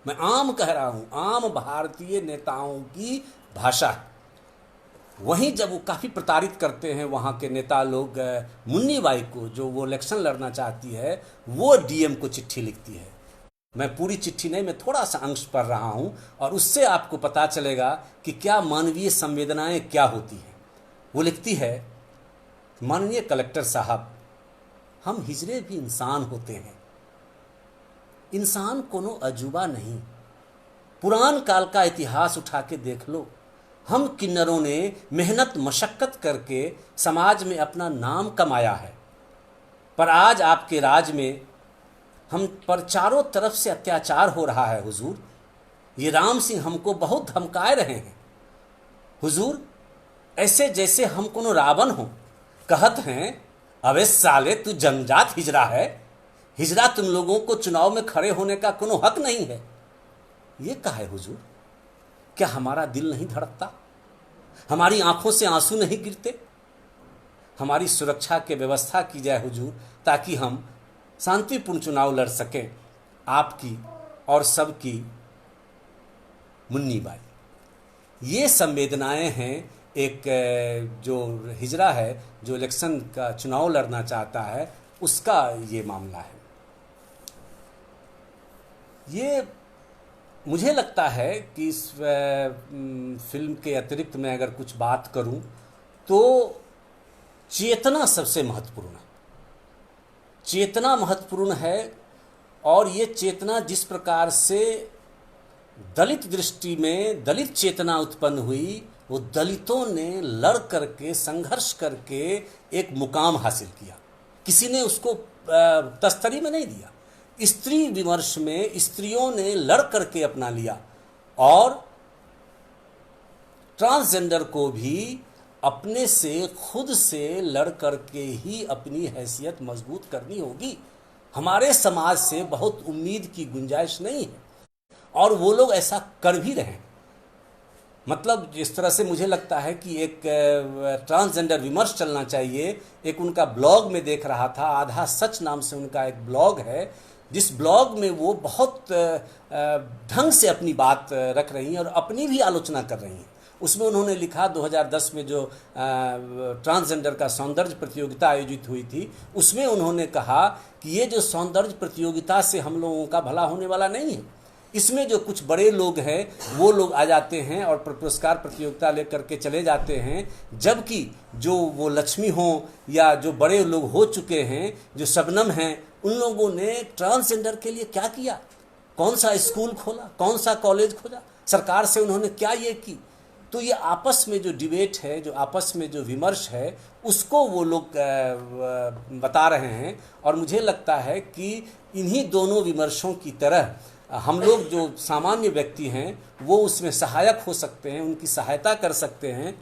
मैं आम कह रहा हूँ, आम भारतीय नेताओं की भाषा है। वहीं जब वो काफ़ी प्रताड़ित करते हैं वहाँ के नेता लोग मुन्नी बाई को, जो वो इलेक्शन लड़ना चाहती है, वो डीएम को चिट्ठी लिखती है। मैं पूरी चिट्ठी नहीं, मैं थोड़ा सा अंश पढ़ रहा हूँ, और उससे आपको पता चलेगा कि क्या मानवीय संवेदनाएं क्या होती हैं। वो लिखती है, माननीय कलेक्टर साहब, हम हिजड़े भी इंसान होते हैं। इंसान कोनो अजूबा नहीं। पुरान काल का इतिहास उठा के देख लो। हम किन्नरों ने मेहनत मशक्कत करके समाज में अपना नाम कमाया है, पर आज आपके राज में हम पर चारों तरफ से अत्याचार हो रहा है। हुजूर, ये राम सिंह हमको बहुत धमकाए रहे हैं। हुजूर, ऐसे जैसे हम कोनो रावण हो। कहत हैं, अबे साले तू जनजात हिजड़ा है, हिजड़ा तुम लोगों को चुनाव में खड़े होने का कोनो हक नहीं है। ये कहा है हुजूर, क्या हमारा दिल नहीं धड़कता? हमारी आंखों से आंसू नहीं गिरते? हमारी सुरक्षा की व्यवस्था की जाए हुजूर, ताकि हम शांतिपूर्ण चुनाव लड़ सकें। आपकी और सबकी मुन्नी बाई। ये संवेदनाएं हैं एक जो हिजड़ा है, जो इलेक्शन का चुनाव लड़ना चाहता है, उसका ये मामला है। ये मुझे लगता है कि इस फिल्म के अतिरिक्त मैं अगर कुछ बात करूं तो चेतना सबसे महत्वपूर्ण है। चेतना महत्वपूर्ण है, और ये चेतना जिस प्रकार से दलित दृष्टि में दलित चेतना उत्पन्न हुई, वो दलितों ने लड़ करके संघर्ष करके एक मुकाम हासिल किया। किसी ने उसको तस्तरी में नहीं दिया। स्त्री विमर्श में स्त्रियों ने लड़ करके अपना लिया, और ट्रांसजेंडर को भी अपने से खुद से लड़ करके ही अपनी हैसियत मजबूत करनी होगी। हमारे समाज से बहुत उम्मीद की गुंजाइश नहीं है, और वो लोग ऐसा कर भी रहे हैं। मतलब जिस तरह से मुझे लगता है कि एक ट्रांसजेंडर विमर्श चलना चाहिए। एक उनका ब्लॉग में देख रहा था, आधा सच नाम से उनका एक ब्लॉग है, जिस ब्लॉग में वो बहुत ढंग से अपनी बात रख रही हैं और अपनी भी आलोचना कर रही हैं। उसमें उन्होंने लिखा 2010 में जो ट्रांसजेंडर का सौंदर्य प्रतियोगिता आयोजित हुई थी, उसमें उन्होंने कहा कि ये जो सौंदर्य प्रतियोगिता से हम लोगों का भला होने वाला नहीं है। इसमें जो कुछ बड़े लोग हैं वो लोग आ जाते हैं और पुरस्कार प्रतियोगिता लेकर के चले जाते हैं, जबकि जो वो लक्ष्मी हों या जो बड़े लोग हो चुके हैं, जो शबनम हैं, उन लोगों ने ट्रांसजेंडर के लिए क्या किया? कौन सा स्कूल खोला, कौन सा कॉलेज खोला, सरकार से उन्होंने क्या ये की? तो ये आपस में जो डिबेट है, जो आपस में जो विमर्श है, उसको वो लोग बता रहे हैं। और मुझे लगता है कि इन्हीं दोनों विमर्शों की तरह हम लोग जो सामान्य व्यक्ति हैं वो उसमें सहायक हो सकते हैं, उनकी सहायता कर सकते हैं।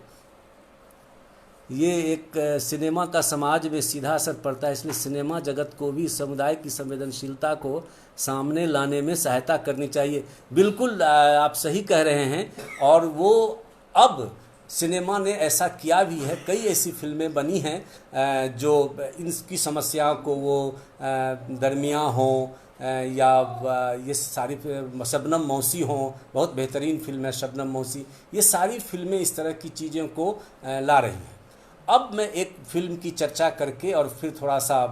ये एक सिनेमा का समाज में सीधा असर पड़ता है, इसलिए सिनेमा जगत को भी समुदाय की संवेदनशीलता को सामने लाने में सहायता करनी चाहिए। बिल्कुल आप सही कह रहे हैं। और वो अब सिनेमा ने ऐसा किया भी है, कई ऐसी फिल्में बनी हैं जो इनकी समस्याओं को वो दरमियाँ हों या ये सारी शबनम मौसी हों, बहुत बेहतरीन फिल्म है शबनम मौसी, ये सारी फिल्में इस तरह की चीज़ों को ला रही हैं। अब मैं एक फिल्म की चर्चा करके और फिर थोड़ा सा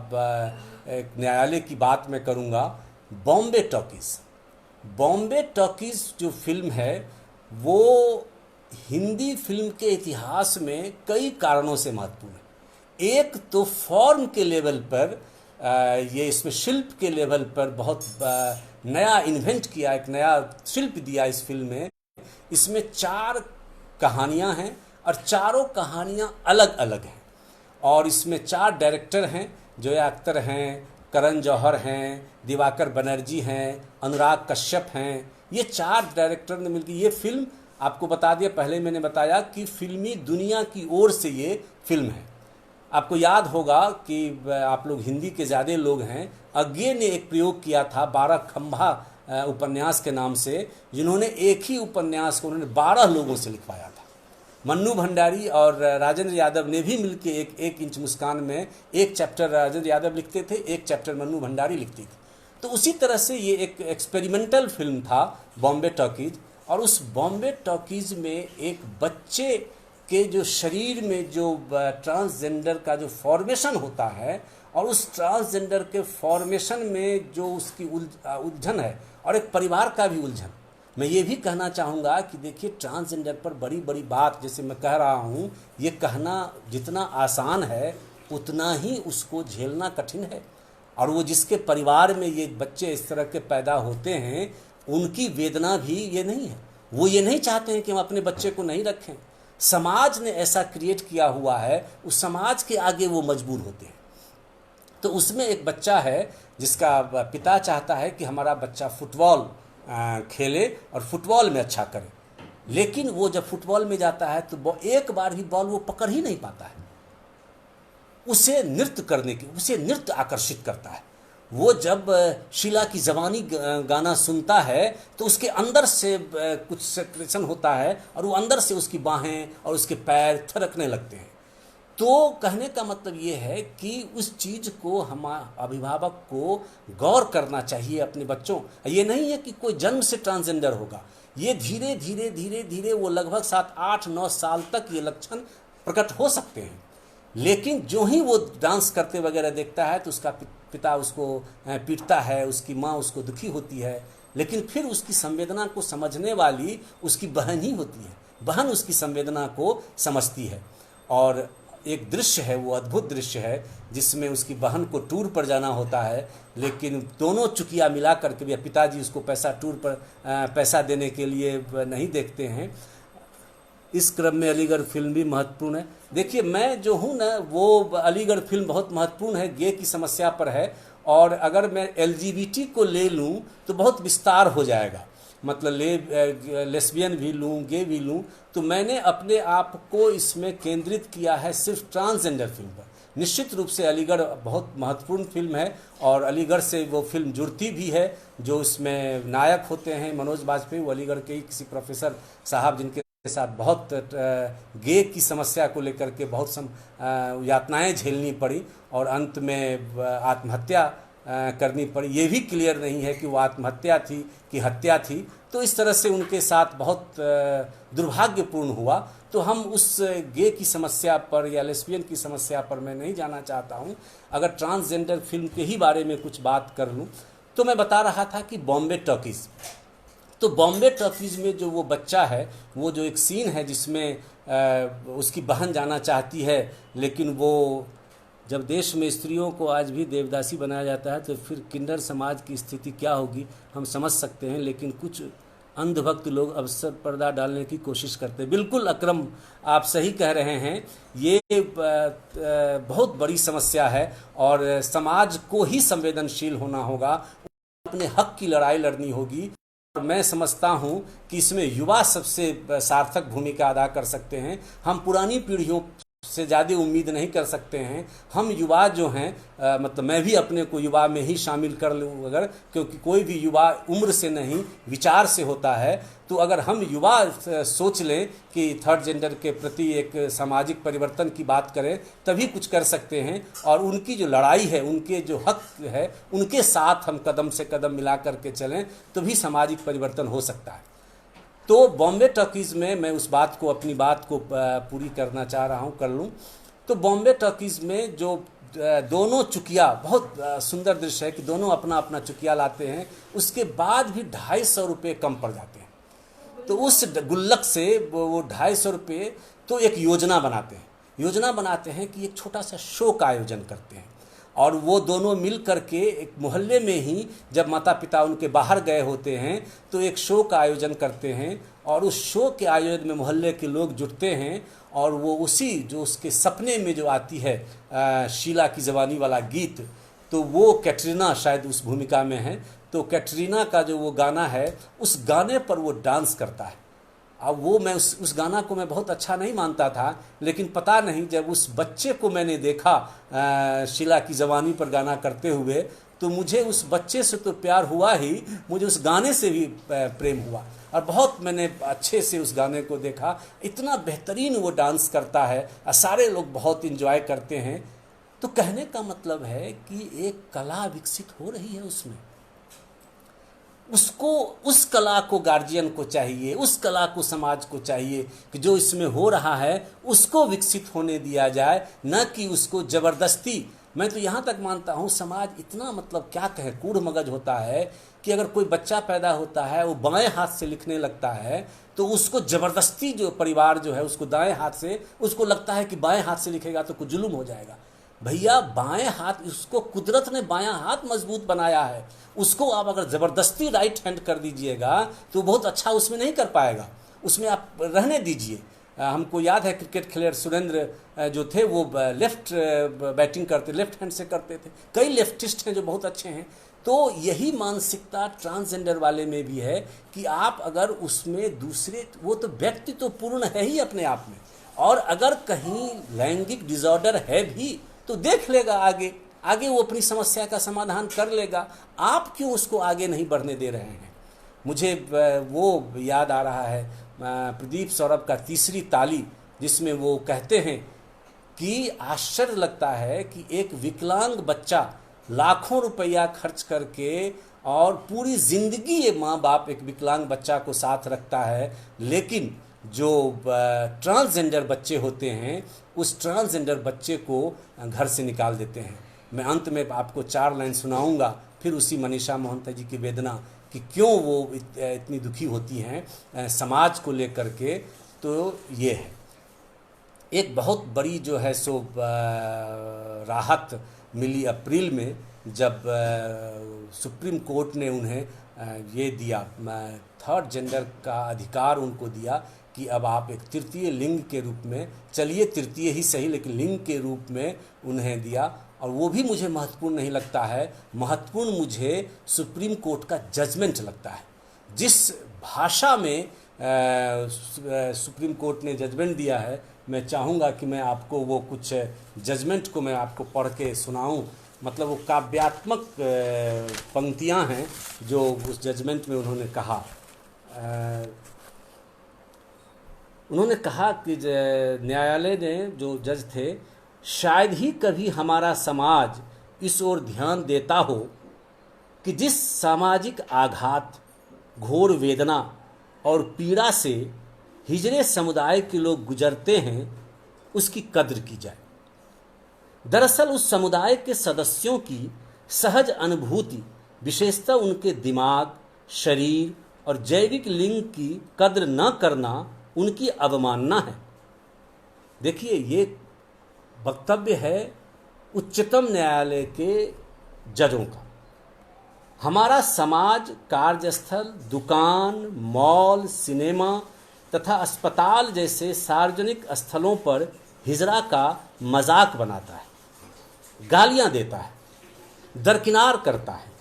एक न्यायालय की बात मैं करूँगा। बॉम्बे टॉकीज़। बॉम्बे टॉकीज़ जो फिल्म है वो हिंदी फिल्म के इतिहास में कई कारणों से महत्वपूर्ण है। एक तो फॉर्म के लेवल पर ये इसमें शिल्प के लेवल पर बहुत नया इन्वेंट किया, एक नया शिल्प दिया इस फिल्म में। इसमें 4 कहानियां हैं और चारों कहानियां अलग अलग हैं, और इसमें 4 डायरेक्टर हैं, जोया अख्तर हैं, करण जौहर हैं, दिवाकर बनर्जी हैं, अनुराग कश्यप हैं। ये 4 डायरेक्टर ने मिलकर ये फिल्म, आपको बता दिया, पहले मैंने बताया कि फिल्मी दुनिया की ओर से ये फिल्म है। आपको याद होगा कि आप लोग हिंदी के ज़्यादा लोग हैं, अज्ञे ने एक प्रयोग किया था 12 खंभा उपन्यास के नाम से, जिन्होंने एक ही उपन्यास को उन्होंने 12 लोगों से लिखवाया था। मन्नू भंडारी और राजेंद्र यादव ने भी मिलकर एक इंच मुस्कान में एक चैप्टर राजेंद्र यादव लिखते थे, एक चैप्टर मन्नू भंडारी लिखती थी। तो उसी तरह से ये एक एक्सपेरिमेंटल फिल्म था बॉम्बे टॉकीज। और उस बॉम्बे टॉकीज़ में एक बच्चे के जो शरीर में जो ट्रांसजेंडर का जो फॉर्मेशन होता है, और उस ट्रांसजेंडर के फॉर्मेशन में जो उसकी उलझन है, और एक परिवार का भी उलझन। मैं ये भी कहना चाहूँगा कि देखिए, ट्रांसजेंडर पर बड़ी बड़ी बात जैसे मैं कह रहा हूँ, ये कहना जितना आसान है उतना ही उसको झेलना कठिन है। और वो जिसके परिवार में ये बच्चे इस तरह के पैदा होते हैं, उनकी वेदना भी ये नहीं है। वो ये नहीं चाहते हैं कि हम अपने बच्चे को नहीं रखें। समाज ने ऐसा क्रिएट किया हुआ है, उस समाज के आगे वो मजबूर होते हैं। तो उसमें एक बच्चा है जिसका पिता चाहता है कि हमारा बच्चा फुटबॉल खेले और फुटबॉल में अच्छा करे, लेकिन वो जब फुटबॉल में जाता है तो एक बार भी बॉल वो पकड़ ही नहीं पाता है। उसे नृत्य आकर्षित करता है। वो जब शीला की जवानी गाना सुनता है तो उसके अंदर से कुछ सेक्रेशन होता है, और वो अंदर से उसकी बाहें और उसके पैर थिरकने लगते हैं। तो कहने का मतलब ये है कि उस चीज़ को हम अभिभावक को गौर करना चाहिए अपने बच्चों। ये नहीं है कि कोई जन्म से ट्रांसजेंडर होगा, ये धीरे धीरे धीरे धीरे वो लगभग 7, 8, 9 साल तक ये लक्षण प्रकट हो सकते हैं। लेकिन जो ही वो डांस करते वगैरह देखता है तो उसका पिता उसको पीटता है, उसकी माँ उसको दुखी होती है, लेकिन फिर उसकी संवेदना को समझने वाली उसकी बहन ही होती है। बहन उसकी संवेदना को समझती है। और एक दृश्य है, वो अद्भुत दृश्य है जिसमें उसकी बहन को टूर पर जाना होता है, लेकिन दोनों चुकिया मिला करके भी पिताजी उसको टूर पर पैसा देने के लिए नहीं देखते हैं। इस क्रम में अलीगढ़ फिल्म भी महत्वपूर्ण है। देखिए, मैं जो हूँ ना, वो अलीगढ़ फिल्म बहुत महत्वपूर्ण है, गे की समस्या पर है। और अगर मैं LGBT को ले लूँ तो बहुत विस्तार हो जाएगा, मतलब लेस्बियन भी लूँ, गे भी लूँ, तो मैंने अपने आप को इसमें केंद्रित किया है सिर्फ ट्रांसजेंडर फिल्म पर। निश्चित रूप से अलीगढ़ बहुत महत्वपूर्ण फिल्म है और अलीगढ़ से वो फिल्म जुड़ती भी है। जो इसमें नायक होते हैं मनोज बाजपेयी, वो अलीगढ़ के ही किसी प्रोफेसर साहब जिनके साथ बहुत गे की समस्या को लेकर के बहुत यातनाएं झेलनी पड़ी और अंत में आत्महत्या करनी पड़ी। ये भी क्लियर नहीं है कि वो आत्महत्या थी कि हत्या थी। तो इस तरह से उनके साथ बहुत दुर्भाग्यपूर्ण हुआ। तो हम उस गे की समस्या पर या लेस्बियन की समस्या पर मैं नहीं जाना चाहता हूँ। अगर ट्रांसजेंडर फिल्म के ही बारे में कुछ बात कर लूँ तो मैं बता रहा था कि बॉम्बे टॉकीज़, तो बॉम्बे टॉकीज़ में जो वो बच्चा है, वो जो एक सीन है जिसमें उसकी बहन जाना चाहती है, लेकिन वो जब देश में स्त्रियों को आज भी देवदासी बनाया जाता है तो फिर किन्नर समाज की स्थिति क्या होगी हम समझ सकते हैं। लेकिन कुछ अंधभक्त लोग अवसर पर्दा डालने की कोशिश करते हैं। बिल्कुल अकरम, आप सही कह रहे हैं, ये बहुत बड़ी समस्या है और समाज को ही संवेदनशील होना होगा, अपने हक की लड़ाई लड़नी होगी। मैं समझता हूं कि इसमें युवा सबसे सार्थक भूमिका अदा कर सकते हैं। हम पुरानी पीढ़ियों से ज़्यादा उम्मीद नहीं कर सकते हैं। हम युवा जो हैं, मतलब मैं भी अपने को युवा में ही शामिल कर लूँ अगर, क्योंकि कोई भी युवा उम्र से नहीं विचार से होता है। तो अगर हम युवा सोच लें कि थर्ड जेंडर के प्रति एक सामाजिक परिवर्तन की बात करें, तभी कुछ कर सकते हैं। और उनकी जो लड़ाई है, उनके जो हक है, उनके साथ हम कदम से कदम मिला करके चलें, तभी सामाजिक परिवर्तन हो सकता है। तो बॉम्बे टॉकीज़ में मैं उस बात को, अपनी बात को पूरी करना चाह रहा हूँ, कर लूँ। तो बॉम्बे टॉकीज़ में जो दोनों चुकिया, बहुत सुंदर दृश्य है कि दोनों अपना अपना चुकिया लाते हैं, उसके बाद भी 250 रुपये कम पड़ जाते हैं। तो उस गुल्लक से वो 250 रुपये, तो एक योजना बनाते हैं कि एक छोटा सा शो का आयोजन करते हैं। और वो दोनों मिल करके एक मोहल्ले में ही, जब माता पिता उनके बाहर गए होते हैं, तो एक शो का आयोजन करते हैं। और उस शो के आयोजन में मोहल्ले के लोग जुटते हैं और वो उसी जो उसके सपने में जो आती है शीला की जवानी वाला गीत, तो वो कैटरीना शायद उस भूमिका में है, तो कैटरीना का जो वो गाना है, उस गाने पर वो डांस करता है। अब वो मैं उस गाना को मैं बहुत अच्छा नहीं मानता था, लेकिन पता नहीं जब उस बच्चे को मैंने देखा शीला की जवानी पर गाना करते हुए, तो मुझे उस बच्चे से तो प्यार हुआ ही, मुझे उस गाने से भी प्रेम हुआ। और बहुत मैंने अच्छे से उस गाने को देखा, इतना बेहतरीन वो डांस करता है, सारे लोग बहुत इंजॉय करते हैं। तो कहने का मतलब है कि एक कला विकसित हो रही है उसमें। उसको, उस कला को गार्जियन को चाहिए, उस कला को समाज को चाहिए कि जो इसमें हो रहा है उसको विकसित होने दिया जाए, न कि उसको ज़बरदस्ती। मैं तो यहाँ तक मानता हूँ समाज इतना, मतलब क्या कहें, कूढ़ मगज होता है कि अगर कोई बच्चा पैदा होता है, वो बाएं हाथ से लिखने लगता है, तो उसको ज़बरदस्ती जो परिवार जो है उसको दाएं हाथ से, उसको लगता है कि बाएं हाथ से लिखेगा तो कुछ जुल्म हो जाएगा। भैया, बाएं हाथ, उसको कुदरत ने बायां हाथ मजबूत बनाया है, उसको आप अगर ज़बरदस्ती राइट हैंड कर दीजिएगा तो बहुत अच्छा उसमें नहीं कर पाएगा, उसमें आप रहने दीजिए। हमको याद है क्रिकेट खिलाड़ी सुरेंद्र जो थे, वो लेफ्ट बैटिंग करते, लेफ्ट हैंड से करते थे। कई लेफ्टिस्ट हैं जो बहुत अच्छे हैं। तो यही मानसिकता ट्रांसजेंडर वाले में भी है कि आप अगर उसमें दूसरे, वो तो व्यक्ति तो पूर्ण है ही अपने आप में, और अगर कहीं लैंगिक डिसऑर्डर है भी तो देख लेगा आगे वो अपनी समस्या का समाधान कर लेगा। आप क्यों उसको आगे नहीं बढ़ने दे रहे हैं? मुझे वो याद आ रहा है प्रदीप सौरभ का तीसरी ताली, जिसमें वो कहते हैं कि आश्चर्य लगता है कि एक विकलांग बच्चा लाखों रुपया खर्च करके और पूरी जिंदगी ये माँ बाप एक विकलांग बच्चा को साथ रखता है, लेकिन जो ट्रांसजेंडर बच्चे होते हैं उस ट्रांसजेंडर बच्चे को घर से निकाल देते हैं। मैं अंत में आपको 4 लाइन सुनाऊंगा, फिर उसी मनीषा मोहंता जी की वेदना कि क्यों वो इतनी दुखी होती हैं समाज को लेकर के। तो ये है, एक बहुत बड़ी जो है सो राहत मिली अप्रैल में, जब सुप्रीम कोर्ट ने उन्हें ये दिया, थर्ड जेंडर का अधिकार उनको दिया कि अब आप एक तृतीय लिंग के रूप में, चलिए तृतीय ही सही लेकिन लिंग के रूप में उन्हें दिया। और वो भी मुझे महत्वपूर्ण नहीं लगता है, महत्वपूर्ण मुझे सुप्रीम कोर्ट का जजमेंट लगता है। जिस भाषा में सुप्रीम कोर्ट ने जजमेंट दिया है, मैं चाहूँगा कि मैं आपको वो कुछ जजमेंट को मैं आपको पढ़ के सुनाऊँ। मतलब वो काव्यात्मक पंक्तियाँ हैं जो उस जजमेंट में उन्होंने कहा। उन्होंने कहा कि न्यायालय ने, जो जज थे, शायद ही कभी हमारा समाज इस ओर ध्यान देता हो कि जिस सामाजिक आघात, घोर वेदना और पीड़ा से हिजड़े समुदाय के लोग गुजरते हैं उसकी कद्र की जाए। दरअसल उस समुदाय के सदस्यों की सहज अनुभूति, विशेषतः उनके दिमाग, शरीर और जैविक लिंग की कद्र न करना उनकी अवमानना है। देखिए, ये वक्तव्य है उच्चतम न्यायालय के जजों का। हमारा समाज कार्यस्थल, दुकान, मॉल, सिनेमा तथा अस्पताल जैसे सार्वजनिक स्थलों पर हिजड़ा का मजाक बनाता है, गालियां देता है, दरकिनार करता है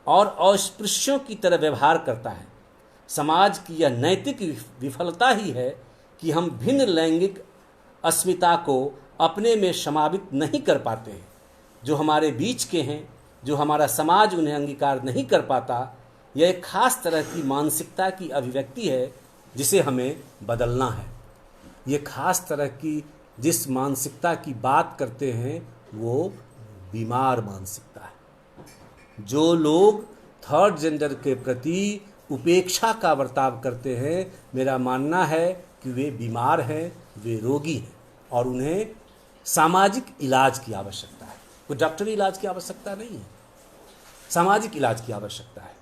और अस्पृश्यों की तरह व्यवहार करता है। समाज की यह नैतिक विफलता ही है कि हम भिन्न लैंगिक अस्मिता को अपने में समावित नहीं कर पाते हैं। जो हमारे बीच के हैं, जो हमारा समाज उन्हें अंगीकार नहीं कर पाता, यह एक खास तरह की मानसिकता की अभिव्यक्ति है जिसे हमें बदलना है। ये खास तरह की जिस मानसिकता की बात करते हैं वो बीमार मानसिकता है। जो लोग थर्ड जेंडर के प्रति उपेक्षा का बर्ताव करते हैं, मेरा मानना है कि वे बीमार हैं, वे रोगी हैं और उन्हें सामाजिक इलाज की आवश्यकता है। कोई डॉक्टरी इलाज की आवश्यकता नहीं है, सामाजिक इलाज की आवश्यकता है।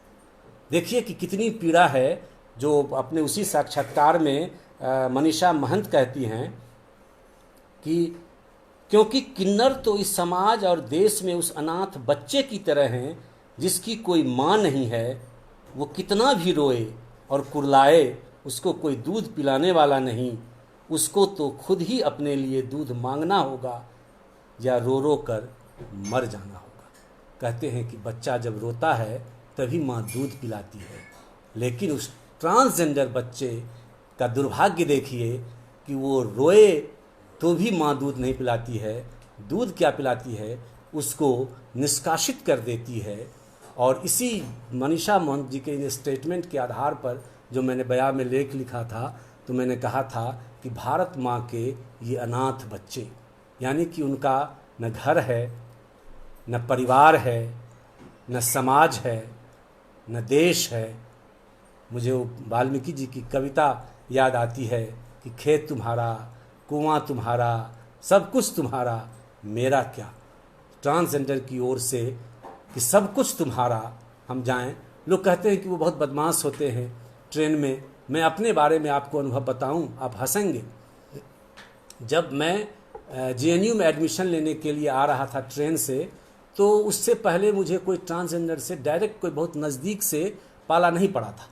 देखिए कि कितनी पीड़ा है, जो अपने उसी साक्षात्कार में मनीषा महंत कहती हैं कि क्योंकि किन्नर तो इस समाज और देश में उस अनाथ बच्चे की तरह हैं जिसकी कोई माँ नहीं है। वो कितना भी रोए और कुर्लाए, उसको कोई दूध पिलाने वाला नहीं। उसको तो खुद ही अपने लिए दूध मांगना होगा या रो रो कर मर जाना होगा। कहते हैं कि बच्चा जब रोता है तभी माँ दूध पिलाती है, लेकिन उस ट्रांसजेंडर बच्चे का दुर्भाग्य देखिए कि वो रोए तो भी माँ दूध नहीं पिलाती है। दूध क्या पिलाती है, उसको निष्कासित कर देती है। और इसी मनीषा महंत जी के स्टेटमेंट के आधार पर जो मैंने बयान में लेख लिखा था, तो मैंने कहा था कि भारत माँ के ये अनाथ बच्चे, यानी कि उनका न घर है, न परिवार है, न समाज है, न देश है। मुझे वो वाल्मीकि जी की कविता याद आती है कि खेत तुम्हारा, कुआं तुम्हारा, सब कुछ तुम्हारा, मेरा क्या। ट्रांसजेंडर की ओर से कि सब कुछ तुम्हारा, हम जाएं। लोग कहते हैं कि वो बहुत बदमाश होते हैं ट्रेन में। मैं अपने बारे में आपको अनुभव बताऊं, आप हंसेंगे। जब मैं जेएनयू में एडमिशन लेने के लिए आ रहा था ट्रेन से, तो उससे पहले मुझे कोई ट्रांसजेंडर से डायरेक्ट कोई बहुत नज़दीक से पाला नहीं पड़ा था।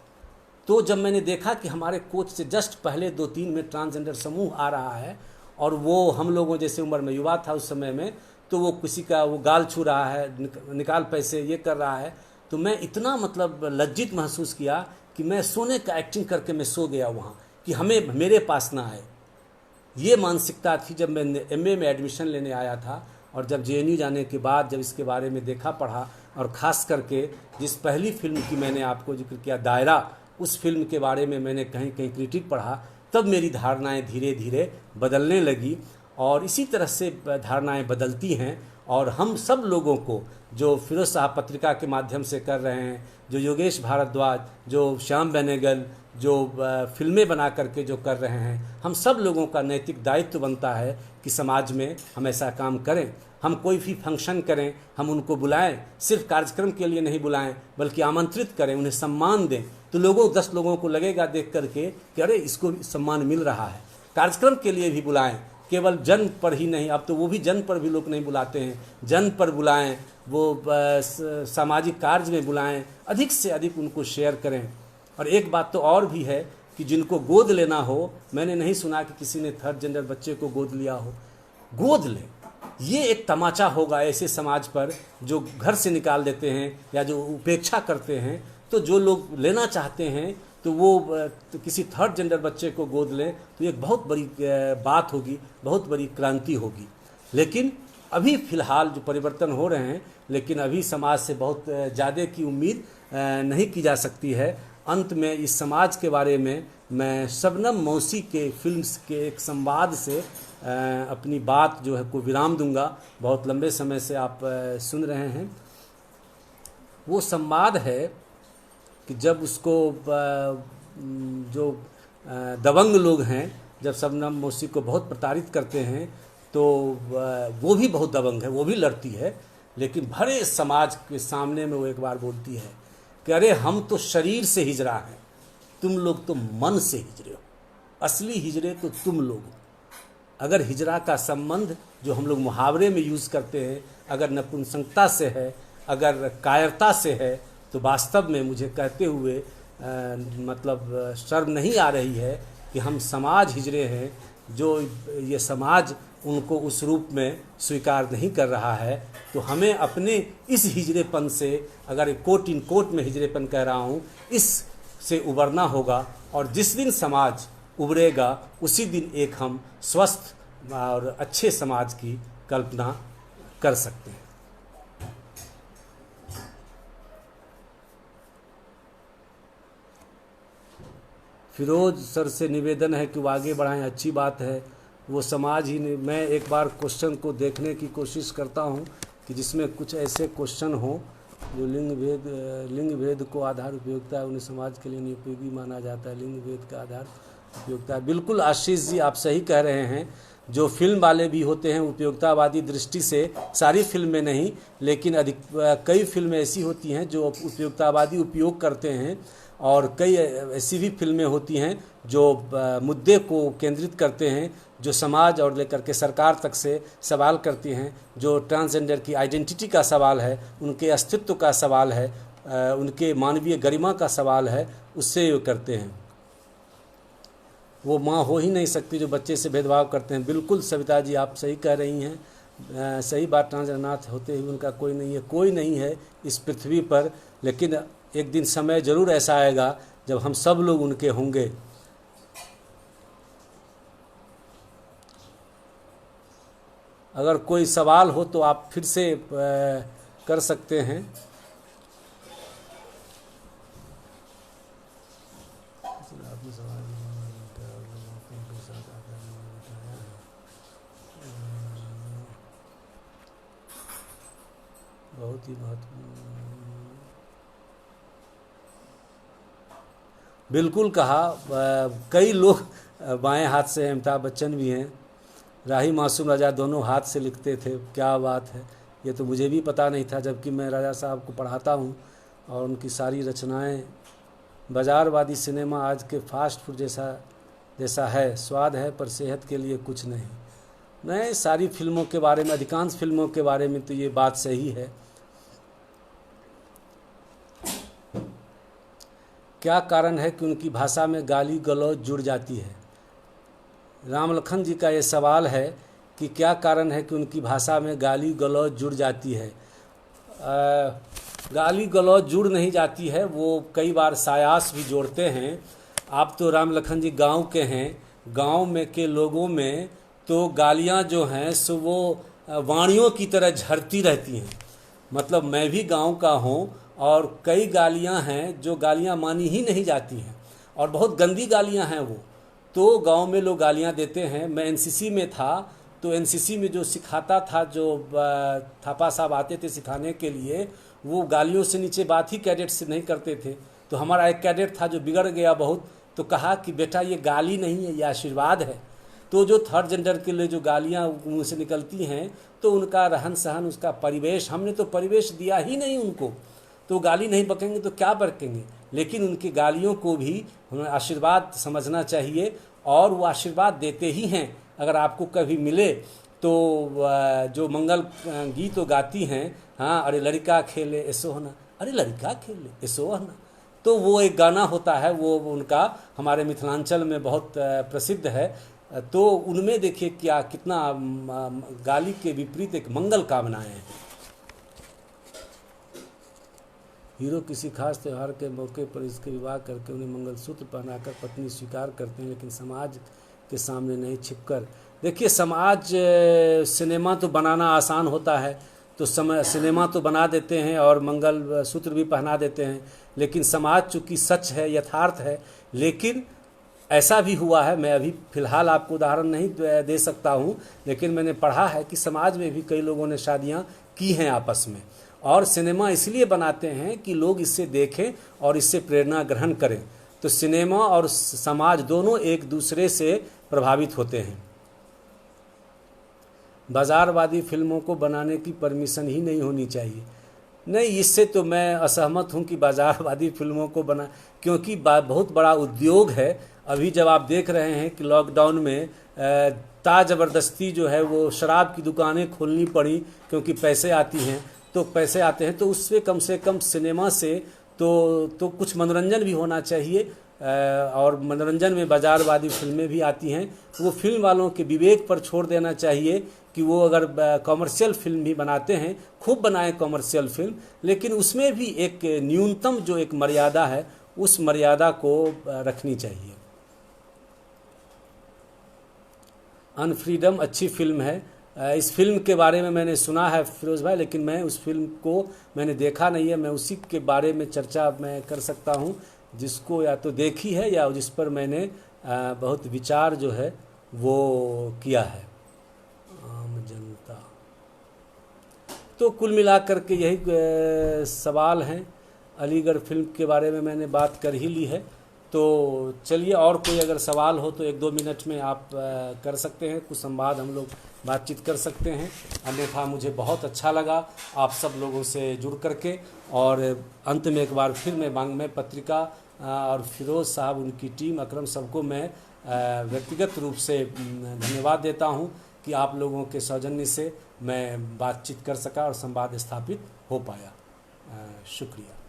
तो जब मैंने देखा कि हमारे कोच से जस्ट पहले 2-3 में ट्रांसजेंडर समूह आ रहा है और वो हम लोगों जैसे उम्र में युवा था उस समय में, तो वो किसी का वो गाल छू रहा है, निकाल पैसे ये कर रहा है, तो मैं इतना मतलब लज्जित महसूस किया कि मैं सोने का एक्टिंग करके मैं सो गया वहाँ, कि हमें मेरे पास ना आए। ये मानसिकता थी जब मैं एमए में एडमिशन लेने आया था। और जब जेएनयू जाने के बाद जब इसके बारे में देखा पढ़ा, और ख़ास करके जिस पहली फिल्म की मैंने आपको जिक्र किया दायरा, उस फिल्म के बारे में मैंने कहीं कहीं क्रिटिक पढ़ा, तब मेरी धारणाएं धीरे धीरे बदलने लगी। और इसी तरह से धारणाएं बदलती हैं। और हम सब लोगों को जो फिरोज साहब पत्रिका के माध्यम से कर रहे हैं, जो योगेश भारद्वाज, जो श्याम बेनेगल, जो फिल्में बना करके जो कर रहे हैं, हम सब लोगों का नैतिक दायित्व बनता है कि समाज में हम ऐसा काम करें। हम कोई भी फंक्शन करें, हम उनको बुलाएं, सिर्फ कार्यक्रम के लिए नहीं बुलाएं, बल्कि आमंत्रित करें, उन्हें सम्मान दें। तो 10 लोगों को लगेगा देख करके कि अरे इसको सम्मान मिल रहा है। कार्यक्रम के लिए भी बुलाएं, केवल जन्म पर ही नहीं। अब तो वो भी जन्म पर भी लोग नहीं बुलाते हैं, जन्म पर बुलाएं, वो सामाजिक कार्य में बुलाएं, अधिक से अधिक उनको शेयर करें। और एक बात तो और भी है कि जिनको गोद लेना हो, मैंने नहीं सुना कि किसी ने थर्ड जेंडर बच्चे को गोद लिया हो। गोद लें, ये एक तमाचा होगा ऐसे समाज पर जो घर से निकाल देते हैं या जो उपेक्षा करते हैं। तो जो लोग लेना चाहते हैं तो वो तो किसी थर्ड जेंडर बच्चे को गोद लें, तो एक बहुत बड़ी बात होगी, बहुत बड़ी क्रांति होगी। लेकिन अभी फ़िलहाल जो परिवर्तन हो रहे हैं, लेकिन अभी समाज से बहुत ज़्यादा की उम्मीद नहीं की जा सकती है। अंत में इस समाज के बारे में मैं शबनम मौसी के फिल्म्स के एक संवाद से अपनी बात जो है को विराम दूंगा। बहुत लंबे समय से आप सुन रहे हैं। वो संवाद है कि जब उसको जो दबंग लोग हैं, जब शबनम मौसी को बहुत प्रताड़ित करते हैं, तो वो भी बहुत दबंग है, वो भी लड़ती है, लेकिन भरे समाज के सामने में वो एक बार बोलती है कि अरे हम तो शरीर से हिजरा हैं, तुम लोग तो मन से हिजरे हो, असली हिजरे तो तुम लोग हो। अगर हिजरा का संबंध जो हम लोग मुहावरे में यूज़ करते हैं, अगर नपुंसकता से है, अगर कायरता से है, तो वास्तव में मुझे कहते हुए मतलब शर्म नहीं आ रही है कि हम समाज हिजरे हैं, जो ये समाज उनको उस रूप में स्वीकार नहीं कर रहा है। तो हमें अपने इस हिजरेपन से, अगर कोट इन कोट में हिजरेपन कह रहा हूँ, इस से उबरना होगा। और जिस दिन समाज उभरेगा उसी दिन एक हम स्वस्थ और अच्छे समाज की कल्पना कर सकते हैं। फिरोज सर से निवेदन है कि वो आगे बढ़ाएं, अच्छी बात है। वो समाज ही नहीं, मैं एक बार क्वेश्चन को देखने की कोशिश करता हूँ कि जिसमें कुछ ऐसे क्वेश्चन हों जो लिंग भेद को आधार उपयोगिता है, उन्हें समाज के लिए नहीं उपयोगी माना जाता है। लिंग भेद का आधार उपयोगिता है। बिल्कुल आशीष जी, आप सही कह रहे हैं। जो फिल्म वाले भी होते हैं उपयोगितावादी दृष्टि से, सारी फिल्में नहीं, लेकिन कई फिल्में ऐसी होती हैं जो उपयोगितावादी उपयोग करते हैं, और कई ऐसी भी फिल्में होती हैं जो मुद्दे को केंद्रित करते हैं, जो समाज और लेकर के सरकार तक से सवाल करती हैं, जो ट्रांसजेंडर की आइडेंटिटी का सवाल है, उनके अस्तित्व का सवाल है, उनके मानवीय गरिमा का सवाल है, उससे करते हैं। वो माँ हो ही नहीं सकती जो बच्चे से भेदभाव करते हैं। बिल्कुल सविता जी, आप सही कह रही हैं। सही बात, ट्रांसजेंडर होते ही उनका कोई नहीं है, कोई नहीं है इस पृथ्वी पर। लेकिन एक दिन समय ज़रूर ऐसा आएगा जब हम सब लोग उनके होंगे। अगर कोई सवाल हो तो आप फिर से कर सकते हैं। बहुत ही महत्वपूर्ण, बिल्कुल कहा। कई लोग बाएं हाथ से हैं, अमिताभ बच्चन भी हैं, राही मासूम राजा दोनों हाथ से लिखते थे। क्या बात है, ये तो मुझे भी पता नहीं था, जबकि मैं राजा साहब को पढ़ाता हूँ और उनकी सारी रचनाएं। बाजारवादी सिनेमा आज के फास्ट फूड जैसा है, स्वाद है पर सेहत के लिए कुछ नहीं। सारी फिल्मों के बारे में, अधिकांश फिल्मों के बारे में तो ये बात सही है। क्या कारण है कि उनकी भाषा में गाली गलौज जुड़ जाती है? राम लखन जी का ये सवाल है कि क्या कारण है कि उनकी भाषा में गाली गलौज जुड़ जाती है। गाली गलौज जुड़ नहीं जाती है, वो कई बार सायास भी जोड़ते हैं। आप तो राम लखन जी गांव के हैं, गांव में के लोगों में तो गालियां जो हैं सो वो वाणियों की तरह झरती रहती हैं। मतलब मैं भी गांव का हूं, और कई गालियां हैं जो गालियां मानी ही नहीं जाती हैं, और बहुत गंदी गालियां हैं वो। तो गांव में लोग गालियां देते हैं। मैं एनसीसी में था, तो एनसीसी में जो सिखाता था, जो थापा साहब आते थे सिखाने के लिए, वो गालियों से नीचे बात ही कैडेट से नहीं करते थे। तो हमारा एक कैडेट था जो बिगड़ गया बहुत, तो कहा कि बेटा ये गाली नहीं है, ये आशीर्वाद है। तो जो थर्ड जेंडर के लिए जो गालियाँ मुँह से निकलती हैं, तो उनका रहन सहन, उसका परिवेश, हमने तो परिवेश दिया ही नहीं उनको, तो गाली नहीं बकेंगे तो क्या बकेंगे। लेकिन उनकी गालियों को भी हमें आशीर्वाद समझना चाहिए, और वो आशीर्वाद देते ही हैं। अगर आपको कभी मिले तो जो मंगल गीत तो गाती हैं, हाँ, अरे लड़का खेले ऐसो होना, अरे लड़का खेले ऐसो होना, तो वो एक गाना होता है, वो उनका हमारे मिथिलांचल में बहुत प्रसिद्ध है। तो उनमें देखिए क्या कितना गाली के विपरीत एक मंगल कामनाएं हैं। हीरो किसी खास त्यौहार के मौके पर इसके विवाह करके उन्हें मंगलसूत्र पहनाकर पत्नी स्वीकार करते हैं, लेकिन समाज के सामने नहीं छिपकर। देखिए समाज, सिनेमा तो बनाना आसान होता है, तो सिनेमा तो बना देते हैं और मंगल सूत्र भी पहना देते हैं, लेकिन समाज चूँकि सच है, यथार्थ है। लेकिन ऐसा भी हुआ है, मैं अभी फ़िलहाल आपको उदाहरण नहीं दे सकता हूँ, लेकिन मैंने पढ़ा है कि समाज में भी कई लोगों ने शादियाँ की हैं आपस में, और सिनेमा इसलिए बनाते हैं कि लोग इससे देखें और इससे प्रेरणा ग्रहण करें। तो सिनेमा और समाज दोनों एक दूसरे से प्रभावित होते हैं। बाज़ारवादी फिल्मों को बनाने की परमिशन ही नहीं होनी चाहिए। नहीं, इससे तो मैं असहमत हूं कि बाज़ारवादी फिल्मों को बना, क्योंकि बहुत बड़ा उद्योग है। अभी जब आप देख रहे हैं कि लॉकडाउन में ज़बरदस्ती जो है वो शराब की दुकानें खोलनी पड़ी, क्योंकि पैसे आते हैं, तो उससे कम सिनेमा से तो कुछ मनोरंजन भी होना चाहिए। और मनोरंजन में बाज़ारवादी फिल्में भी आती हैं, वो फिल्म वालों के विवेक पर छोड़ देना चाहिए कि वो अगर कॉमर्शियल फिल्म भी बनाते हैं, खूब बनाएं कॉमर्शियल फिल्म, लेकिन उसमें भी एक न्यूनतम जो एक मर्यादा है, उस मर्यादा को रखनी चाहिए। अनफ्रीडम अच्छी फिल्म है। इस फिल्म के बारे में मैंने सुना है फिरोज़ भाई, लेकिन मैं उस फिल्म को मैंने देखा नहीं है। मैं उसी के बारे में चर्चा मैं कर सकता हूँ जिसको या तो देखी है या जिस पर मैंने बहुत विचार जो है वो किया है। आम जनता, तो कुल मिलाकर के यही सवाल हैं। अलीगढ़ फिल्म के बारे में मैंने बात कर ही ली है, तो चलिए, और कोई अगर सवाल हो तो 1-2 मिनट में आप कर सकते हैं, कुछ संवाद हम लोग बातचीत कर सकते हैं। अन्यथा मुझे बहुत अच्छा लगा आप सब लोगों से जुड़ करके। और अंत में एक बार फिर मैं वांग्मय पत्रिका और फिरोज़ साहब, उनकी टीम, अकरम, सबको मैं व्यक्तिगत रूप से धन्यवाद देता हूं कि आप लोगों के सौजन्य से मैं बातचीत कर सका और संवाद स्थापित हो पाया। शुक्रिया।